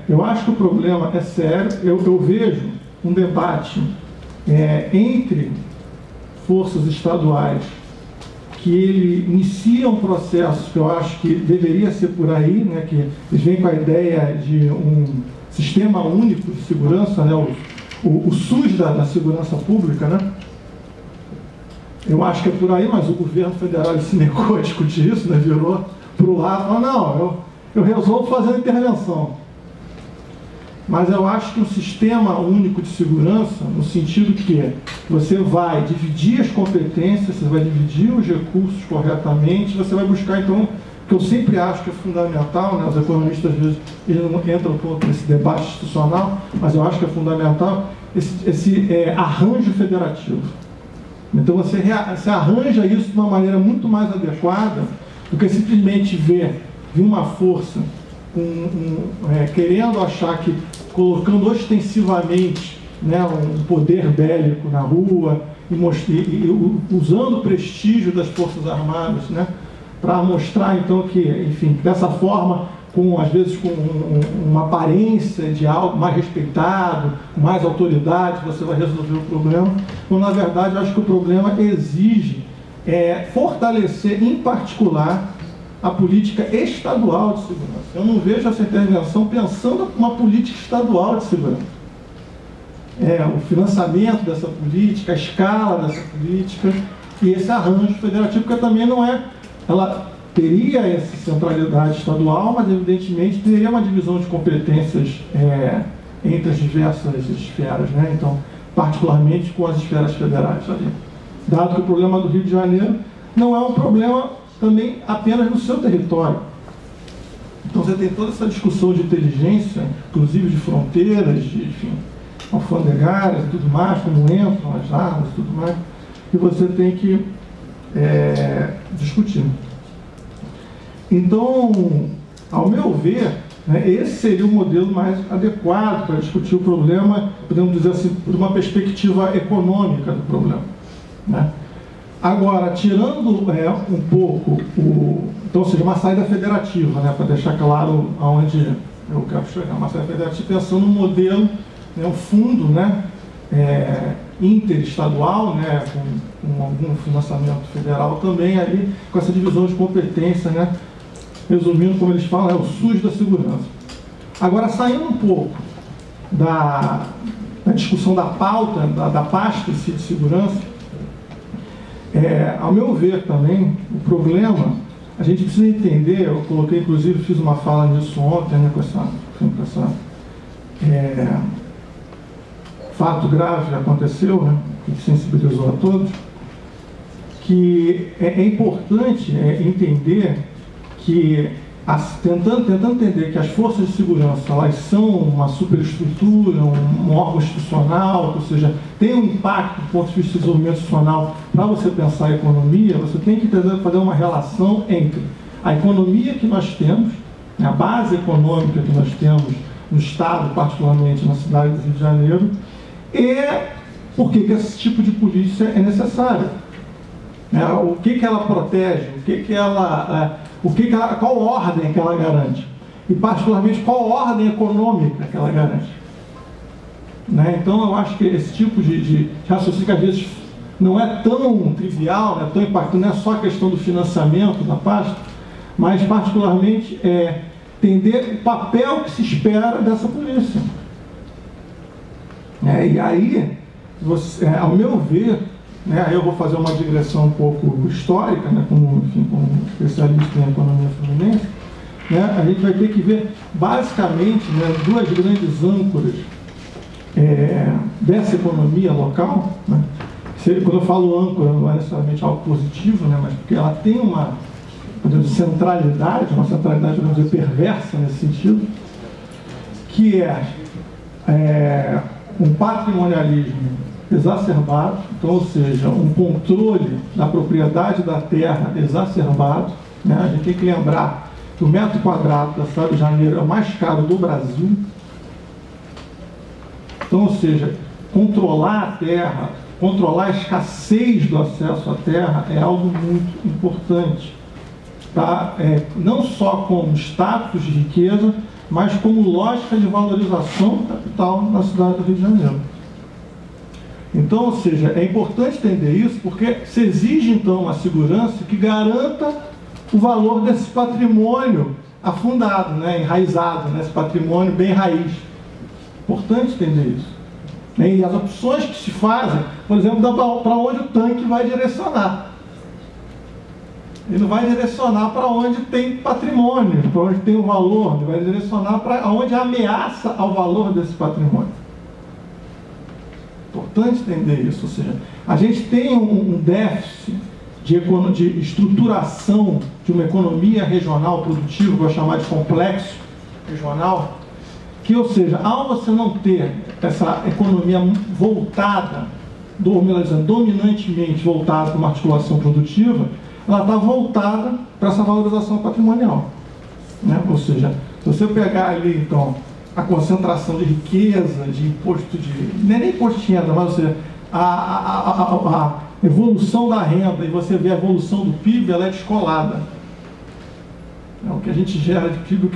eu acho que o problema é sério. Eu vejo um debate entre forças estaduais que ele inicia um processo que eu acho que deveria ser por aí, né, que eles vêm com a ideia de um sistema único de segurança, né, o SUS da segurança pública, né? Eu acho que é por aí, mas o governo federal se negou a discutir isso, né, virou para o lado e falou, não, eu resolvo fazer a intervenção. Mas eu acho que um sistema único de segurança, no sentido que você vai dividir as competências, você vai dividir os recursos corretamente, você vai buscar, então, o que eu sempre acho que é fundamental, né, os economistas, às vezes, eles não entram tanto nesse debate institucional, mas eu acho que é fundamental esse arranjo federativo. Então, você arranja isso de uma maneira muito mais adequada do que simplesmente ver uma força querendo achar que colocando ostensivamente, né, um poder bélico na rua e usando o prestígio das Forças Armadas, né, para mostrar então que, enfim, dessa forma, às vezes com uma aparência de algo mais respeitado, com mais autoridade, você vai resolver o problema, quando na verdade eu acho que o problema exige fortalecer, em particular, a política estadual de segurança. Eu não vejo essa intervenção pensando uma política estadual de segurança. O financiamento dessa política, a escala dessa política e esse arranjo federativo, porque também não é... Ela teria essa centralidade estadual, mas evidentemente teria uma divisão de competências entre as diversas esferas, né? Então, particularmente com as esferas federais ali. Dado que o problema do Rio de Janeiro não é um problema também apenas no seu território. Então você tem toda essa discussão de inteligência, inclusive de fronteiras, de, enfim, alfandegárias e tudo mais, como entram as armas e tudo mais, que você tem que discutir. Então, ao meu ver, né, esse seria o modelo mais adequado para discutir o problema, podemos dizer assim, por uma perspectiva econômica do problema, né? Agora, tirando um pouco então, ou seja, uma saída federativa, né, para deixar claro aonde eu quero chegar, uma saída federativa pensando no modelo, né, um fundo, né, interestadual, né, com algum financiamento federal também ali, com essa divisão de competência, né, resumindo, como eles falam, é o SUS da segurança. Agora, saindo um pouco da discussão da pauta, da pasta de segurança, ao meu ver também, o problema, a gente precisa entender, eu coloquei, inclusive, fiz uma fala nisso ontem, né, com essa fato grave que aconteceu, né, que sensibilizou a todos, que é importante entender que, tentando entender que as forças de segurança, elas são uma superestrutura, um órgão institucional, ou seja, tem um impacto do ponto de vista do desenvolvimento institucional para você pensar a economia, você tem que fazer uma relação entre a economia que nós temos, a base econômica que nós temos no Estado, particularmente na cidade do Rio de Janeiro, e por que esse tipo de polícia é necessária. O que ela protege, qual ordem que ela garante, e particularmente qual ordem econômica que ela garante. Né? Então eu acho que esse tipo de raciocínio, que às vezes não é tão trivial, não é tão impactante, não é só a questão do financiamento da pasta, mas particularmente entender o papel que se espera dessa polícia. E aí, ao meu ver, né, aí eu vou fazer uma digressão um pouco histórica, né, como especialista em economia fluminense, né, a gente vai ter que ver basicamente, né, duas grandes âncoras dessa economia local, né. Quando eu falo âncora, não é necessariamente algo positivo, né, mas porque ela tem uma centralidade, podemos dizer, perversa nesse sentido, que um patrimonialismo exacerbado, então, ou seja, um controle da propriedade da terra exacerbado, né? A gente tem que lembrar que o metro quadrado da cidade de Janeiro é o mais caro do Brasil. Então, ou seja, controlar a terra, controlar a escassez do acesso à terra é algo muito importante, tá? Não só como status de riqueza, mas como lógica de valorização do capital na cidade do Rio de Janeiro. Então, ou seja, é importante entender isso, porque se exige, então, uma segurança que garanta o valor desse patrimônio afundado, né, enraizado, né, esse patrimônio bem raiz. Importante entender isso. E as opções que se fazem, por exemplo, para onde o tanque vai direcionar. Ele não vai direcionar para onde tem patrimônio, para onde tem o valor, ele vai direcionar para onde há ameaça ao valor desse patrimônio. Importante entender isso, ou seja, a gente tem um déficit de estruturação de uma economia regional produtiva, vou chamar de complexo regional, que, ou seja, ao você não ter essa economia voltada, dominantemente voltada para uma articulação produtiva, ela está voltada para essa valorização patrimonial, né? Ou seja, se você pegar ali, então, a concentração de riqueza, de imposto de... não é nem imposto de renda, mas ou seja, a evolução da renda, e você vê a evolução do PIB, ela é descolada. O que a gente gera de PIB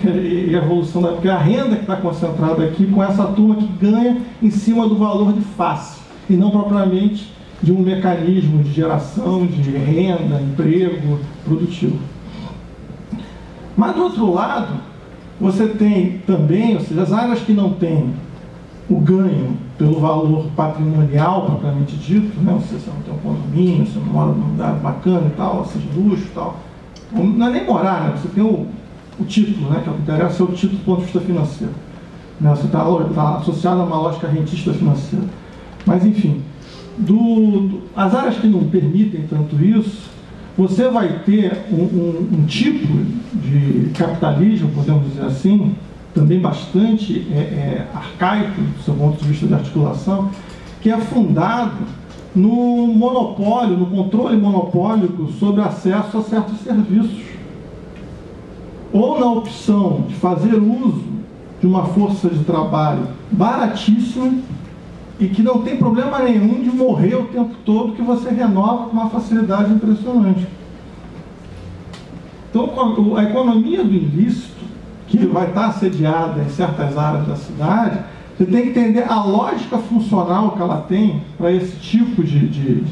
e a evolução da... Porque a renda que está concentrada aqui com essa turma que ganha em cima do valor de face, e não propriamente de um mecanismo de geração de renda, emprego produtivo. Mas, do outro lado, você tem também, ou seja, as áreas que não têm o ganho pelo valor patrimonial, propriamente dito, né? Você não tem um condomínio, você não mora num lugar bacana e tal, seja luxo e tal. Não é nem morar, né? Você tem o título, né? Que é o que interessa, é o título do ponto de vista financeiro. Né? Você está associado a uma lógica rentista financeira. Mas, enfim, as áreas que não permitem tanto isso, você vai ter um tipo de capitalismo, podemos dizer assim, também bastante arcaico, do seu ponto de vista de articulação, que é fundado no monopólio, no controle monopólico sobre acesso a certos serviços. Ou na opção de fazer uso de uma força de trabalho baratíssima e que não tem problema nenhum de morrer o tempo todo, que você renova com uma facilidade impressionante. Então, a economia do ilícito, que vai estar assediada em certas áreas da cidade, você tem que entender a lógica funcional que ela tem para esse tipo de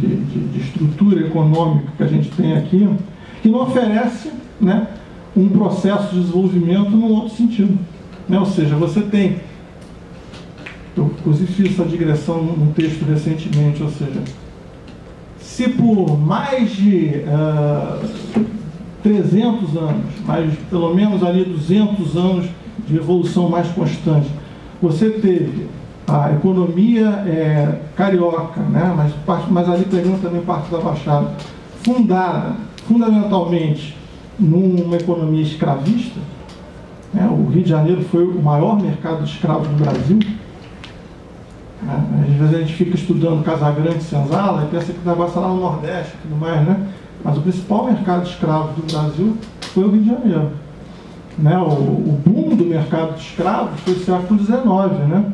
estrutura econômica que a gente tem aqui, que não oferece, né, um processo de desenvolvimento num outro sentido. Né? Ou seja, você tem... Eu, inclusive, fiz essa digressão num texto recentemente, ou seja, se por mais de 300 anos, mas pelo menos ali 200 anos de evolução mais constante, você teve a economia carioca, né, mas ali pegando também parte da Baixada, fundada fundamentalmente numa economia escravista, né, o Rio de Janeiro foi o maior mercado de escravos do Brasil. Às vezes a gente fica estudando Casagrande e Senzala e pensa que o negócio é lá no Nordeste e tudo mais, né? Mas o principal mercado de escravos do Brasil foi o Rio de Janeiro. Né? O boom do mercado de escravos foi no século XIX, né?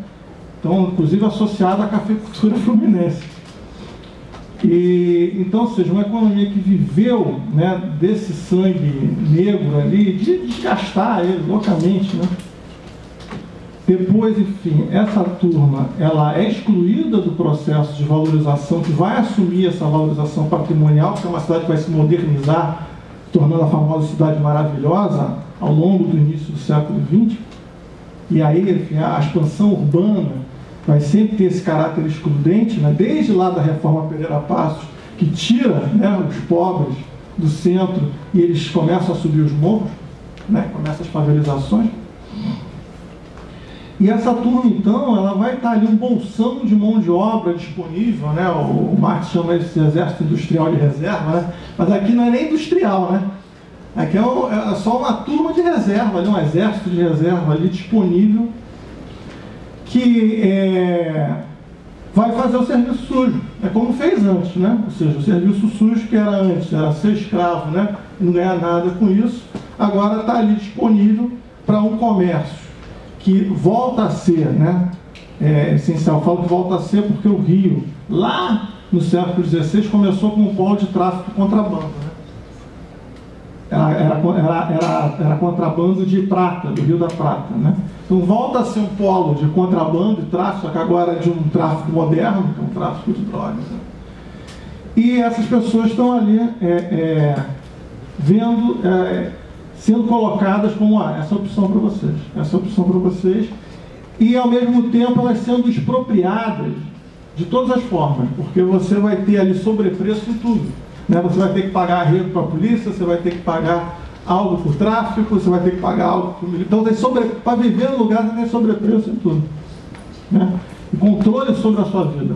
Então, inclusive associado à cafeicultura fluminense. E, então, ou seja, uma economia que viveu, né, desse sangue negro ali, de desgastar ele loucamente, né? Depois, enfim, essa turma, ela é excluída do processo de valorização, que vai assumir essa valorização patrimonial, porque é uma cidade que vai se modernizar, tornando a famosa cidade maravilhosa ao longo do início do século XX. E aí, enfim, a expansão urbana vai sempre ter esse caráter excludente, né? Desde lá da Reforma Pereira Passos, que tira, né, os pobres do centro e eles começam a subir os morros, né? Começam as favelizações. E essa turma, então, ela vai estar ali um bolsão de mão de obra disponível, né? O Marx chama esse exército industrial de reserva, né? Mas aqui não é nem industrial, né? Aqui é só uma turma de reserva, ali, um exército de reserva ali disponível, que vai fazer o serviço sujo. É como fez antes, né? Ou seja, o serviço sujo que era antes, era ser escravo, né? E não ganhar nada com isso, agora está ali disponível para um comércio que volta a ser, né, essencial. Eu falo que volta a ser porque o Rio, lá no século XVI, começou com um polo de tráfico de contrabando. Né? Era contrabando de prata, do Rio da Prata. Né? Então volta a ser um polo de contrabando e tráfico, só que agora é de um tráfico moderno, que é um tráfico de drogas. Né? E essas pessoas estão ali vendo... sendo colocadas como essa opção para vocês, essa opção para vocês, e ao mesmo tempo elas sendo expropriadas de todas as formas, porque você vai ter ali sobrepreço em tudo, né? Você vai ter que pagar arrego para a polícia, você vai ter que pagar algo por tráfico, você vai ter que pagar algo por... Então, para viver no lugar, você tem sobrepreço em tudo, né? E controle sobre a sua vida,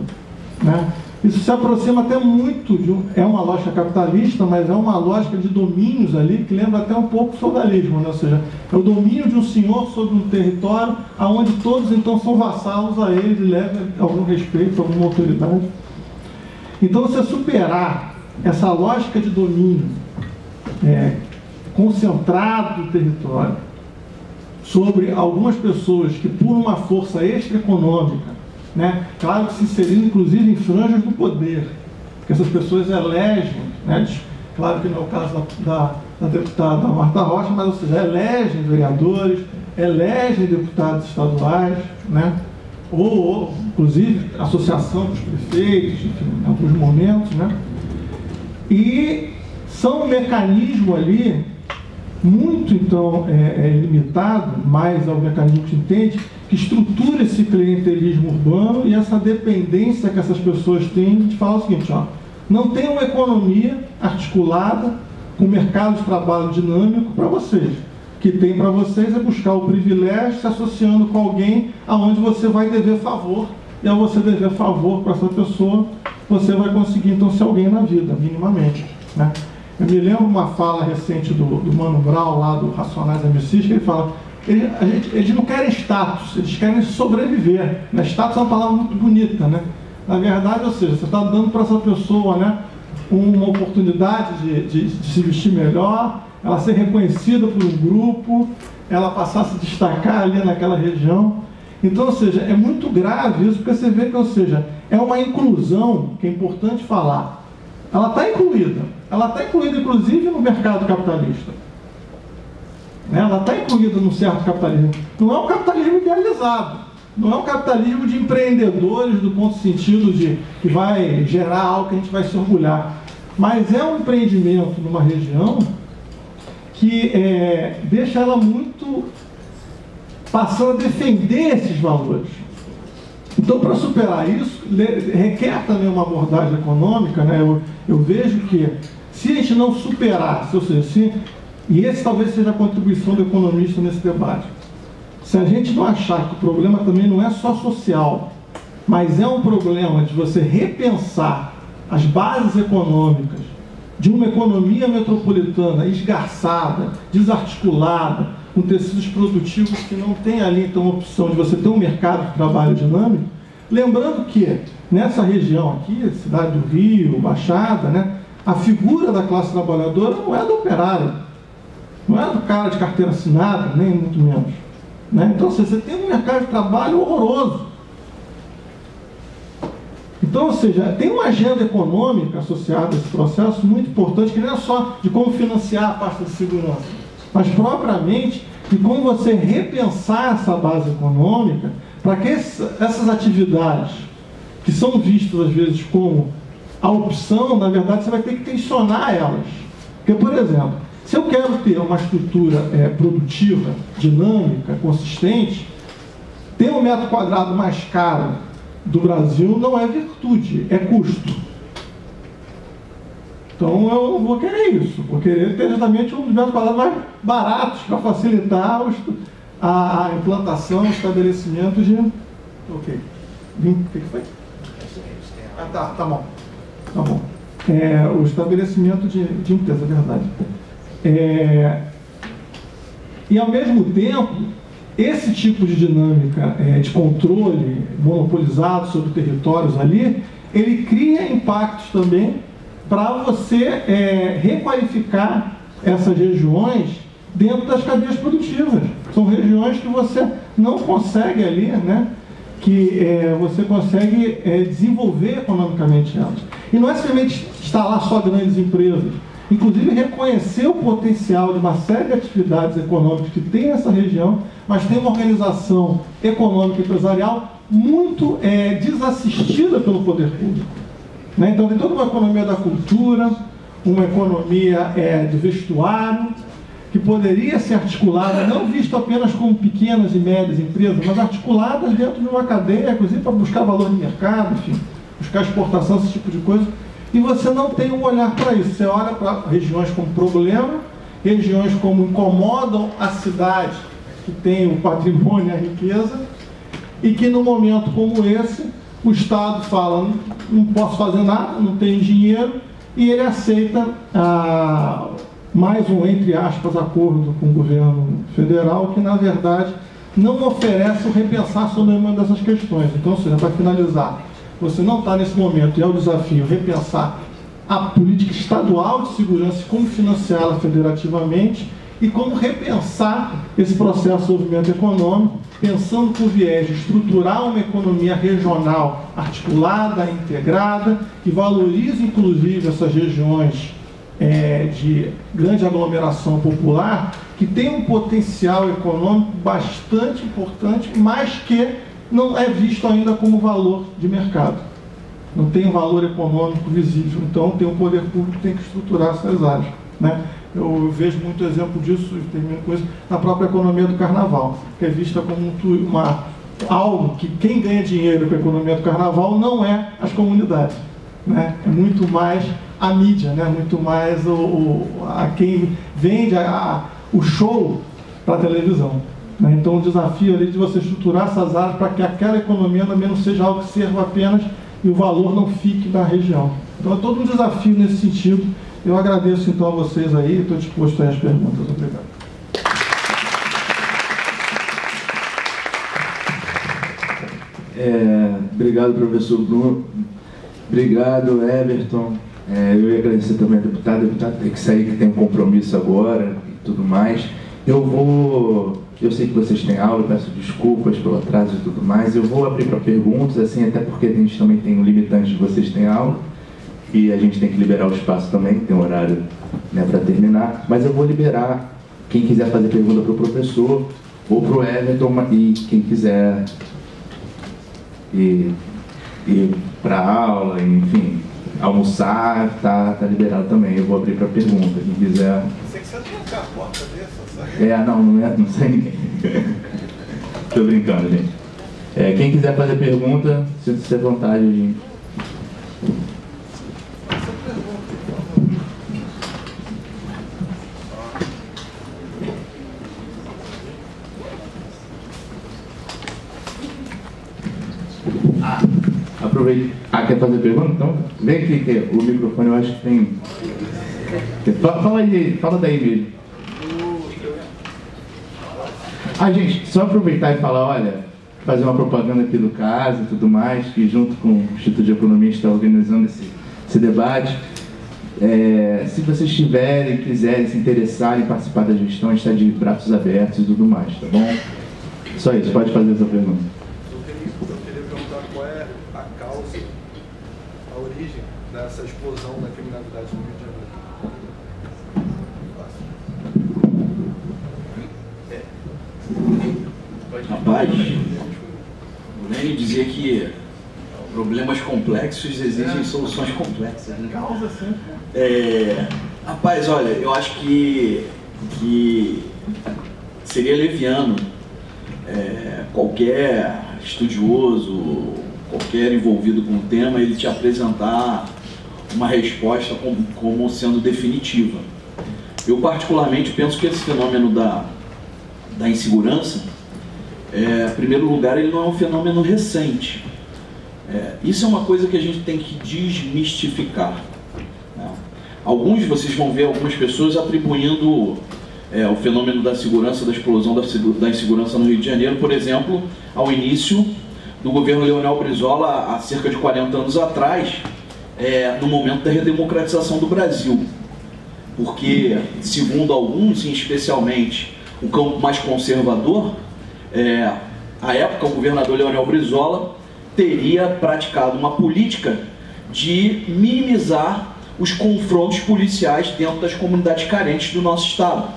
né? Isso se aproxima até muito é uma lógica capitalista, mas é uma lógica de domínios ali que lembra até um pouco o feudalismo, né? Ou seja, é o domínio de um senhor sobre um território onde todos então são vassalos a ele e levam algum respeito, alguma autoridade. Então, você superar essa lógica de domínio concentrado do território sobre algumas pessoas que, por uma força extra-econômica, né, claro que se inserindo inclusive em franjas do poder, porque essas pessoas elegem, né, claro que não é o caso da deputada Marta Rocha, mas, ou seja, elegem vereadores, elegem deputados estaduais, né? Ou inclusive, associação dos prefeitos, enfim, em alguns momentos, né? E são um mecanismo ali muito, então, limitado, mas é o mecanismo que entende, que estrutura esse clientelismo urbano e essa dependência que essas pessoas têm de falar o seguinte, ó, não tem uma economia articulada com mercado de trabalho dinâmico para vocês. O que tem para vocês é buscar o privilégio se associando com alguém aonde você vai dever favor, e ao você dever favor para essa pessoa, você vai conseguir, então, ser alguém na vida, minimamente, né? Eu me lembro uma fala recente do Mano Brown, lá do Racionais MCs, que ele fala, eles não querem status, eles querem sobreviver, né? Status é uma palavra muito bonita, né? Na verdade, ou seja, você está dando para essa pessoa, né, uma oportunidade de se vestir melhor, ela ser reconhecida por um grupo, ela passar a se destacar ali naquela região. Então, ou seja, é muito grave isso, porque você vê que, ou seja, é uma inclusão que é importante falar. Ela está incluída inclusive no mercado capitalista. Ela está incluída num certo capitalismo. Não é um capitalismo idealizado, não é um capitalismo de empreendedores do ponto de sentido de que vai gerar algo que a gente vai se orgulhar. Mas é um empreendimento numa região que deixa ela muito passando a defender esses valores. Então, para superar isso, requer também uma abordagem econômica, né? Eu vejo que, se a gente não superasse, ou seja, e esse talvez seja a contribuição do economista nesse debate, se a gente não achar que o problema também não é só social, mas é um problema de você repensar as bases econômicas de uma economia metropolitana esgarçada, desarticulada, com tecidos produtivos que não tem ali, então, a opção de você ter um mercado de trabalho dinâmico. Lembrando que, nessa região aqui, cidade do Rio, Baixada, né, a figura da classe trabalhadora não é do operário, não é do cara de carteira assinada, nem muito menos, né? Então, você tem um mercado de trabalho horroroso. Então, ou seja, tem uma agenda econômica associada a esse processo muito importante, que não é só de como financiar a parte de segurança, mas propriamente de como você repensar essa base econômica para que essas atividades, que são vistas às vezes como a opção, na verdade você vai ter que tensionar elas. Porque, por exemplo, se eu quero ter uma estrutura produtiva, dinâmica, consistente, ter um metro quadrado mais caro do Brasil não é virtude, é custo. Então eu não vou querer isso, vou querer ter justamente um dos metros quadrados mais baratos para facilitar a implantação, o estabelecimento de... Ok. O que foi? Ah, tá bom. Tá bom. O estabelecimento de empresa, é verdade. E ao mesmo tempo, esse tipo de dinâmica de controle monopolizado sobre territórios ali, ele cria impactos também para você requalificar essas regiões dentro das cadeias produtivas. São regiões que você não consegue ali, né, que você consegue desenvolver economicamente elas. E não é simplesmente instalar só grandes empresas, inclusive reconhecer o potencial de uma série de atividades econômicas que tem essa região, mas tem uma organização econômica e empresarial muito desassistida pelo poder público. Né? Então tem toda uma economia da cultura, uma economia do vestuário, que poderia ser articulada, não visto apenas como pequenas e médias empresas, mas articuladas dentro de uma cadeia, inclusive para buscar valor de mercado, enfim, buscar exportação, esse tipo de coisa. E você não tem um olhar para isso. Você olha para regiões como problema, regiões como incomodam a cidade, que tem o patrimônio e a riqueza, e que num momento como esse, o Estado fala, não posso fazer nada, não tenho dinheiro, e ele aceita mais um, entre aspas, acordo com o governo federal, que na verdade não oferece o repensar sobre uma dessas questões. Então, ou seja, para finalizar, você não está nesse momento, e é o desafio, repensar a política estadual de segurança e como financiá-la federativamente, e como repensar esse processo de desenvolvimento econômico, pensando por viés de estruturar uma economia regional articulada, integrada, que valorize inclusive essas regiões de grande aglomeração popular, que tem um potencial econômico bastante importante, mas que não é visto ainda como valor de mercado. Não tem um valor econômico visível. Então, tem um poder público que tem que estruturar essas áreas, né? Eu vejo muito exemplo disso, e termino com isso, na própria economia do carnaval, que é vista como algo que quem ganha dinheiro com a economia do carnaval não é as comunidades, né? É muito mais a mídia, né? Muito mais a quem vende o show para a televisão, né? Então, o desafio ali de você estruturar essas áreas para que aquela economia também não seja algo que sirva apenas e o valor não fique na região. Então, é todo um desafio nesse sentido. Eu agradeço, então, a vocês aí, estou disposto a as perguntas. Obrigado. Obrigado, professor Bruno. Obrigado, Everton. Eu ia agradecer também ao deputado. O deputado tem que sair, que tem um compromisso agora e tudo mais. Eu sei que vocês têm aula, peço desculpas pelo atraso e tudo mais. Eu vou abrir para perguntas, assim, até porque a gente também tem um limitante de vocês têm aula. E a gente tem que liberar o espaço também, tem um horário, né, para terminar. Mas eu vou liberar quem quiser fazer pergunta para o professor ou para o Everton, e quem quiser ir para a aula, enfim, almoçar, tá liberado também. Eu vou abrir para pergunta, quem quiser. Você que sabe trancar a porta dessa, sabe? Não sei ninguém. Estou brincando, gente. Quem quiser fazer pergunta, sinta-se à vontade, gente. Aproveita. Quer fazer pergunta? Então, vem aqui, que o microfone eu acho que tem. Fala daí mesmo. Gente, só aproveitar e falar, olha, fazer uma propaganda aqui do CASA e tudo mais, que junto com o Instituto de Economia está organizando esse debate. Se vocês tiverem, quiserem, se interessarem em participar da gestão, a gente está de braços abertos e tudo mais, tá bom? Só isso, pode fazer essa pergunta. Eu queria perguntar qual é a causa, a origem dessa explosão da criminalidade no Rio de Janeiro. Rapaz, o Lênin dizia que problemas complexos exigem soluções complexas, né? Causa sempre. Rapaz, olha, eu acho que seria leviano qualquer estudioso, qualquer envolvido com o tema, ele te apresentar uma resposta como sendo definitiva. Eu particularmente penso que esse fenômeno da insegurança, em primeiro lugar, ele não é um fenômeno recente. Isso é uma coisa que a gente tem que desmistificar, né? Vocês vão ver algumas pessoas atribuindo o fenômeno da segurança, da explosão da insegurança no Rio de Janeiro, por exemplo, ao início do governo Leonel Brizola, há cerca de 40 anos atrás, no momento da redemocratização do Brasil. Porque, segundo alguns, e especialmente o campo mais conservador, à época o governador Leonel Brizola teria praticado uma política de minimizar os confrontos policiais dentro das comunidades carentes do nosso estado.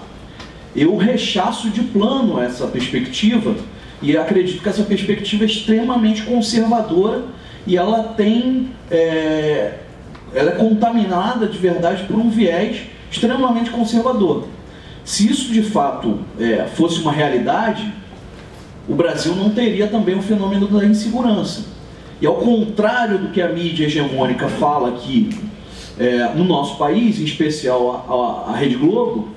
Eu rechaço de plano essa perspectiva e acredito que essa perspectiva é extremamente conservadora e ela é contaminada de verdade por um viés extremamente conservador. Se isso de fato fosse uma realidade, o Brasil não teria também o fenômeno da insegurança. E ao contrário do que a mídia hegemônica fala aqui no nosso país, em especial a Rede Globo,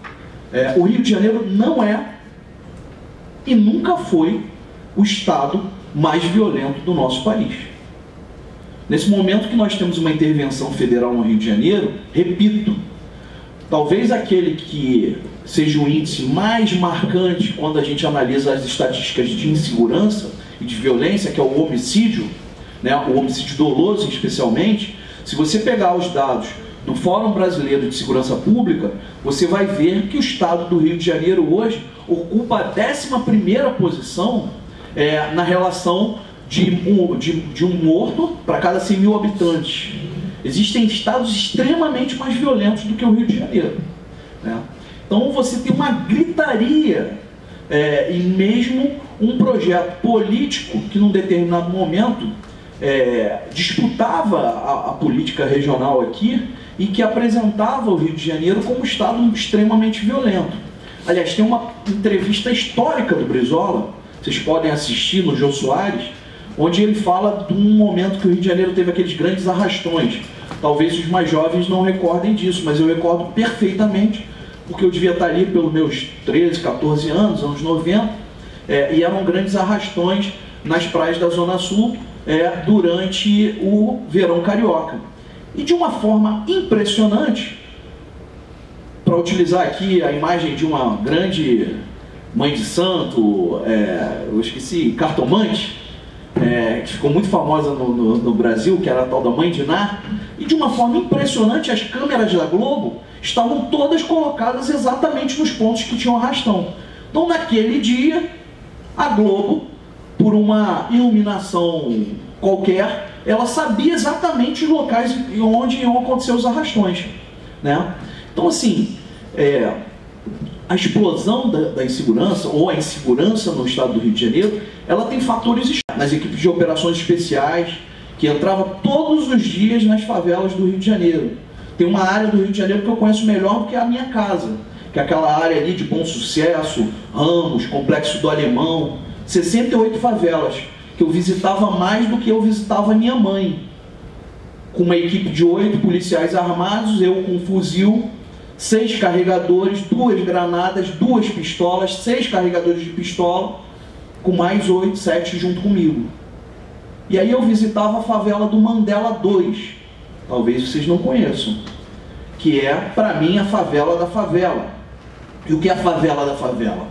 o Rio de Janeiro não é e nunca foi o estado mais violento do nosso país. Nesse momento que nós temos uma intervenção federal no Rio de Janeiro, repito, talvez aquele que seja o índice mais marcante quando a gente analisa as estatísticas de insegurança e de violência, que é o homicídio, né, o homicídio doloso especialmente. Se você pegar os dados do Fórum Brasileiro de Segurança Pública, você vai ver que o estado do Rio de Janeiro hoje ocupa a 11ª posição na relação de um morto para cada 100 mil habitantes. Existem estados extremamente mais violentos do que o Rio de Janeiro, né? Então você tem uma gritaria e mesmo um projeto político que num determinado momento disputava a política regional aqui e que apresentava o Rio de Janeiro como um estado extremamente violento. Aliás, tem uma entrevista histórica do Brizola, vocês podem assistir no Jô Soares, onde ele fala de um momento que o Rio de Janeiro teve aqueles grandes arrastões. Talvez os mais jovens não recordem disso, mas eu recordo perfeitamente, porque eu devia estar ali pelos meus 13, 14 anos, anos 90, e eram grandes arrastões nas praias da Zona Sul durante o verão carioca. E de uma forma impressionante, para utilizar aqui a imagem de uma grande mãe de santo, eu esqueci, cartomante, que ficou muito famosa no Brasil, que era a tal da Mãe de Ná, e de uma forma impressionante as câmeras da Globo estavam todas colocadas exatamente nos pontos que tinham arrastão. Então naquele dia, a Globo, por uma iluminação qualquer, ela sabia exatamente os locais onde iam acontecer os arrastões, né? Então assim, a explosão da insegurança, ou a insegurança no estado do Rio de Janeiro, ela tem fatores nas equipes de operações especiais, que entrava todos os dias nas favelas do Rio de Janeiro. Tem uma área do Rio de Janeiro que eu conheço melhor do que a minha casa, que é aquela área ali de Bom Sucesso, Ramos, Complexo do Alemão, 68 favelas, que eu visitava mais do que eu visitava a minha mãe, com uma equipe de 8 policiais armados, eu com um fuzil, 6 carregadores, 2 granadas, 2 pistolas, 6 carregadores de pistola, com mais 8, 7 junto comigo. E aí eu visitava a favela do Mandela 2, talvez vocês não conheçam, que é, para mim, a favela da favela. E o que é a favela da favela?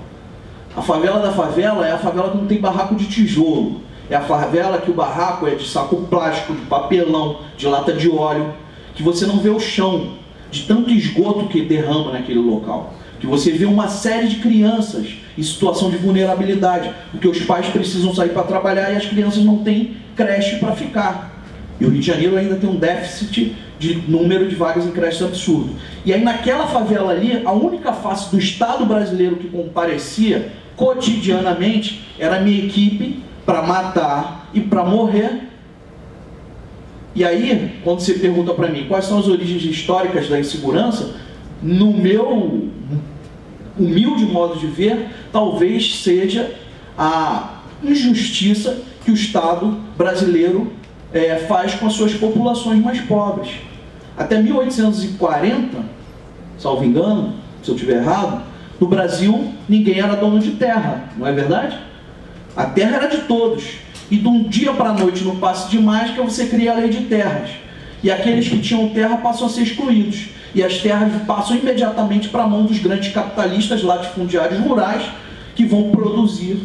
A favela da favela é a favela que não tem barraco de tijolo, é a favela que o barraco é de saco plástico, de papelão, de lata de óleo, que você não vê o chão, de tanto esgoto que derrama naquele local, que você vê uma série de crianças em situação de vulnerabilidade, porque os pais precisam sair para trabalhar e as crianças não têm creche para ficar. E o Rio de Janeiro ainda tem um déficit de número de vagas em creche absurdo. E aí naquela favela ali, a única face do Estado brasileiro que comparecia cotidianamente era a minha equipe para matar e para morrer. E aí, quando você pergunta para mim quais são as origens históricas da insegurança, no meu humilde modo de ver, talvez seja a injustiça que o Estado brasileiro faz com as suas populações mais pobres. Até 1840, salvo engano, se eu estiver errado, no Brasil ninguém era dono de terra, não é verdade? A terra era de todos. E de um dia para a noite, no passe de mágica, você cria a lei de terras. E aqueles que tinham terra passam a ser excluídos. E as terras passam imediatamente para a mão dos grandes capitalistas latifundiários rurais, que vão produzir,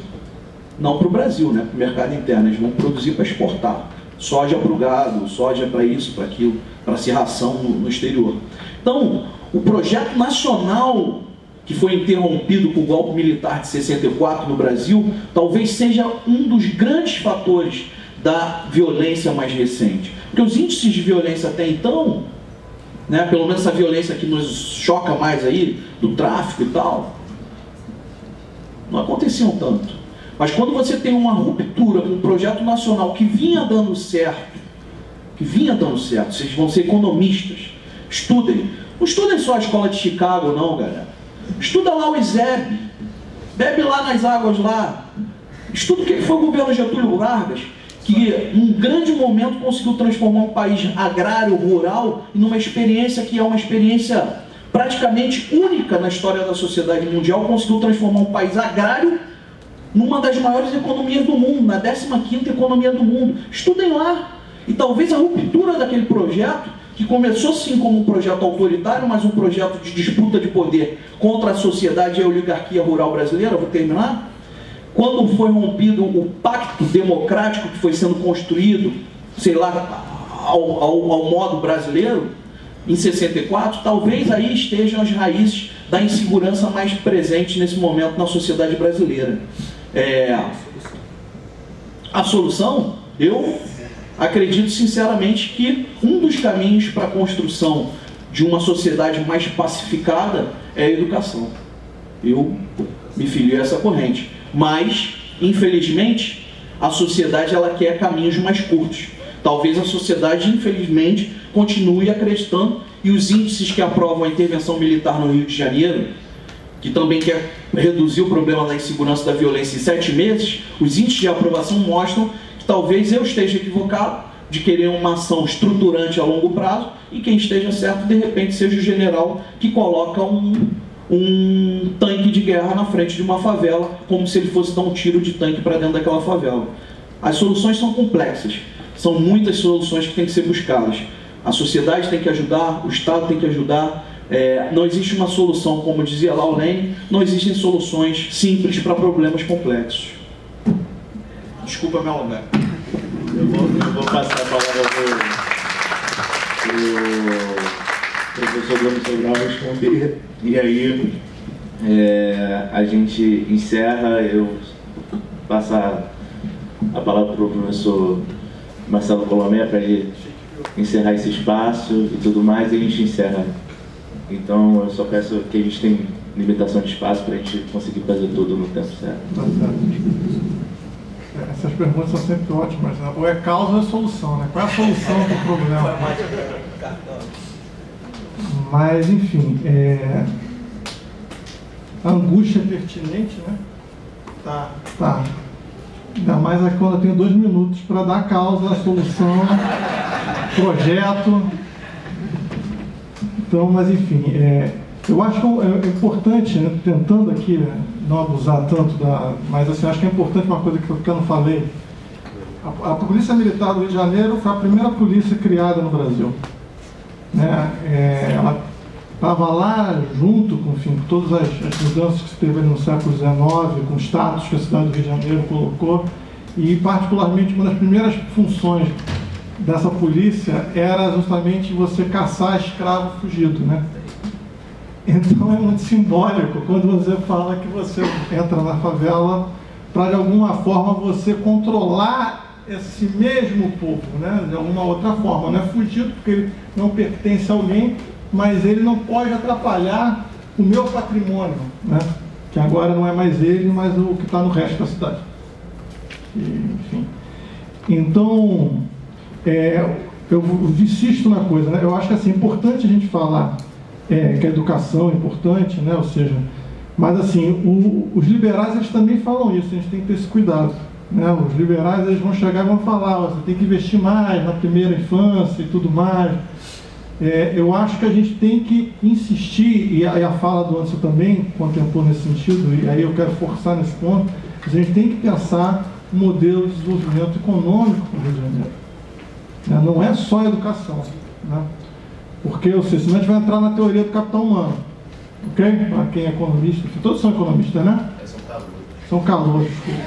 não para o Brasil, né, para o mercado interno, eles vão produzir para exportar. Soja para o gado, soja para isso, para aquilo, para ser ração no exterior. Então, o projeto nacional que foi interrompido por golpe militar de 64 no Brasil, talvez seja um dos grandes fatores da violência mais recente. Porque os índices de violência até então, né, pelo menos essa violência que nos choca mais aí, do tráfico e tal, não aconteciam tanto. Mas quando você tem uma ruptura com um projeto nacional que vinha dando certo, vocês vão ser economistas, estudem. Não estudem só a escola de Chicago, não, galera. Estuda lá o ISEB, bebe lá nas águas lá, estuda o que foi o governo Getúlio Vargas, que num grande momento conseguiu transformar um país agrário, rural, em uma experiência que é uma experiência praticamente única na história da sociedade mundial, conseguiu transformar um país agrário numa das maiores economias do mundo, na 15ª economia do mundo. Estudem lá. E talvez a ruptura daquele projeto, que começou sim como um projeto autoritário, mas um projeto de disputa de poder contra a sociedade e a oligarquia rural brasileira, vou terminar, quando foi rompido o pacto democrático que foi sendo construído, sei lá, ao modo brasileiro, em 64, talvez aí estejam as raízes da insegurança mais presente nesse momento na sociedade brasileira. A solução, eu acredito sinceramente que um dos caminhos para a construção de uma sociedade mais pacificada é a educação. Eu me filio a essa corrente. Mas, infelizmente, a sociedade ela quer caminhos mais curtos. Talvez a sociedade, infelizmente, continue acreditando, e os índices que aprovam a intervenção militar no Rio de Janeiro, que também quer reduzir o problema da insegurança e da violência em 7 meses, os índices de aprovação mostram que talvez eu esteja equivocado de querer uma ação estruturante a longo prazo, e quem esteja certo, de repente, seja o general que coloca um tanque de guerra na frente de uma favela, como se ele fosse dar um tiro de tanque para dentro daquela favela. As soluções são complexas, são muitas soluções que têm que ser buscadas. A sociedade tem que ajudar, o Estado tem que ajudar. Não existe uma solução, como dizia lá o Lênin, não existem soluções simples para problemas complexos. Desculpa me alongar. Eu vou passar a palavra para o professor Bruno Sobral responder, e aí a gente encerra. Eu passar a palavra para o professor Marcelo Colomé para ele encerrar esse espaço e tudo mais, e a gente encerra. Então eu só peço que a gente tenha limitação de espaço para a gente conseguir fazer tudo no tempo certo. Tá certo. Essas perguntas são sempre ótimas, né? Ou é causa ou é solução, né? Qual é a solução para o problema? Mas, enfim, a angústia é pertinente, né? Tá. Ainda mais quando eu tenho 2 minutos para dar a causa, a solução, projeto. Então, mas enfim, eu acho que é importante, né, tentando aqui não abusar tanto mas assim, acho que é importante uma coisa que eu não falei. A Polícia Militar do Rio de Janeiro foi a primeira polícia criada no Brasil, né? Ela estava lá junto com, enfim, todas as mudanças que se teve no século XIX, com o status que a cidade do Rio de Janeiro colocou, e particularmente uma das primeiras funções dessa polícia era justamente você caçar escravo fugido, né? Então é muito simbólico quando você fala que você entra na favela para de alguma forma você controlar esse mesmo povo, né? De alguma outra forma, não é fugido porque ele não pertence a alguém, mas ele não pode atrapalhar o meu patrimônio, né? Que agora não é mais ele, mas o que está no resto da cidade. Enfim. Então, eu insisto na coisa, né? Eu acho que assim, é importante a gente falar que a educação é importante, né? Ou seja, mas assim, os liberais eles também falam isso, a gente tem que ter esse cuidado, né? Os liberais eles vão chegar e vão falar, você tem que investir mais na primeira infância e tudo mais. Eu acho que a gente tem que insistir, e a fala do Anderson também contemplou nesse sentido, e aí eu quero forçar nesse ponto, a gente tem que pensar um modelo de desenvolvimento econômico para o Rio de Janeiro. Não é só a educação, né? Porque, ou seja, senão a gente vai entrar na teoria do capital humano, ok? Para quem é economista, todos são economistas, né? São calouros, desculpa.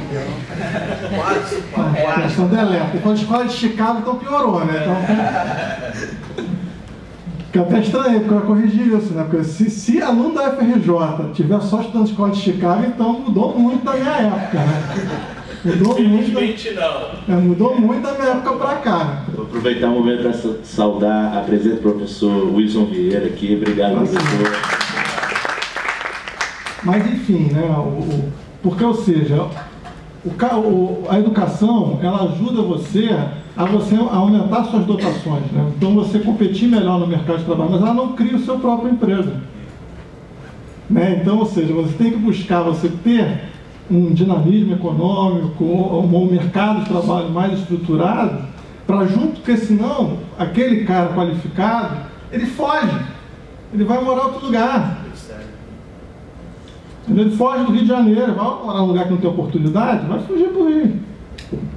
São deletas. Depois da escola de Chicago, então piorou, né? Então, que eu até estranhei, porque eu ia corrigir isso, né? Porque se aluno da FRJ tiver só estudando escola de Chicago, então mudou muito da minha época, né? Mudou muito da minha época para cá, né? Vou aproveitar o momento para saudar a presença do professor Wilson Vieira aqui. Obrigado, professor. Mas enfim, né? Porque, ou seja, a educação, ela ajuda você a aumentar suas dotações, né? Então você competir melhor no mercado de trabalho, mas ela não cria o seu próprio emprego, né? Então, ou seja, você tem que buscar você ter um dinamismo econômico, um mercado de trabalho mais estruturado, para junto, porque senão aquele cara qualificado, ele foge, ele vai morar em outro lugar. Ele foge do Rio de Janeiro, vai morar em um lugar que não tem oportunidade, vai fugir para o Rio.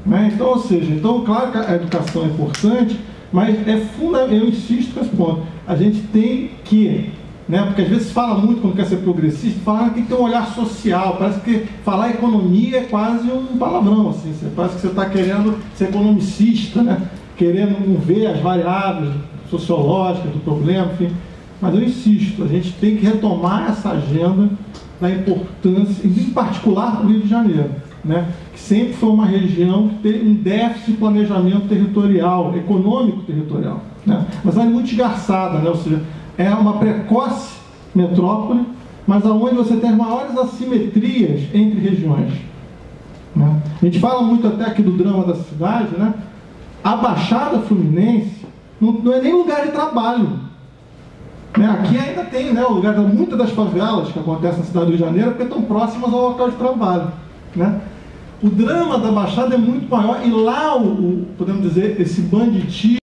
Né? Então, ou seja, claro que a educação é importante, mas é fundamental, eu insisto com esse ponto, a gente tem que, né, porque às vezes se fala muito quando quer ser progressista, fala que tem que ter um olhar social, parece que falar economia é quase um palavrão, assim, parece que você está querendo ser economicista, né, querendo ver as variáveis sociológicas do problema, enfim. Mas eu insisto, a gente tem que retomar essa agenda da importância, em particular do Rio de Janeiro. né, que sempre foi uma região que tem um déficit de planejamento territorial, econômico territorial, né, mas ela é muito esgarçada, né, ou seja, é uma precoce metrópole, mas aonde você tem as maiores assimetrias entre regiões, né. A gente fala muito até aqui do drama da cidade, né, a Baixada Fluminense não é nem lugar de trabalho. Aqui ainda tem, né, o lugar de muitas das favelas que acontecem na cidade do Rio de Janeiro, porque estão próximas ao local de trabalho, né? O drama da Baixada é muito maior, e lá, podemos dizer, esse banditismo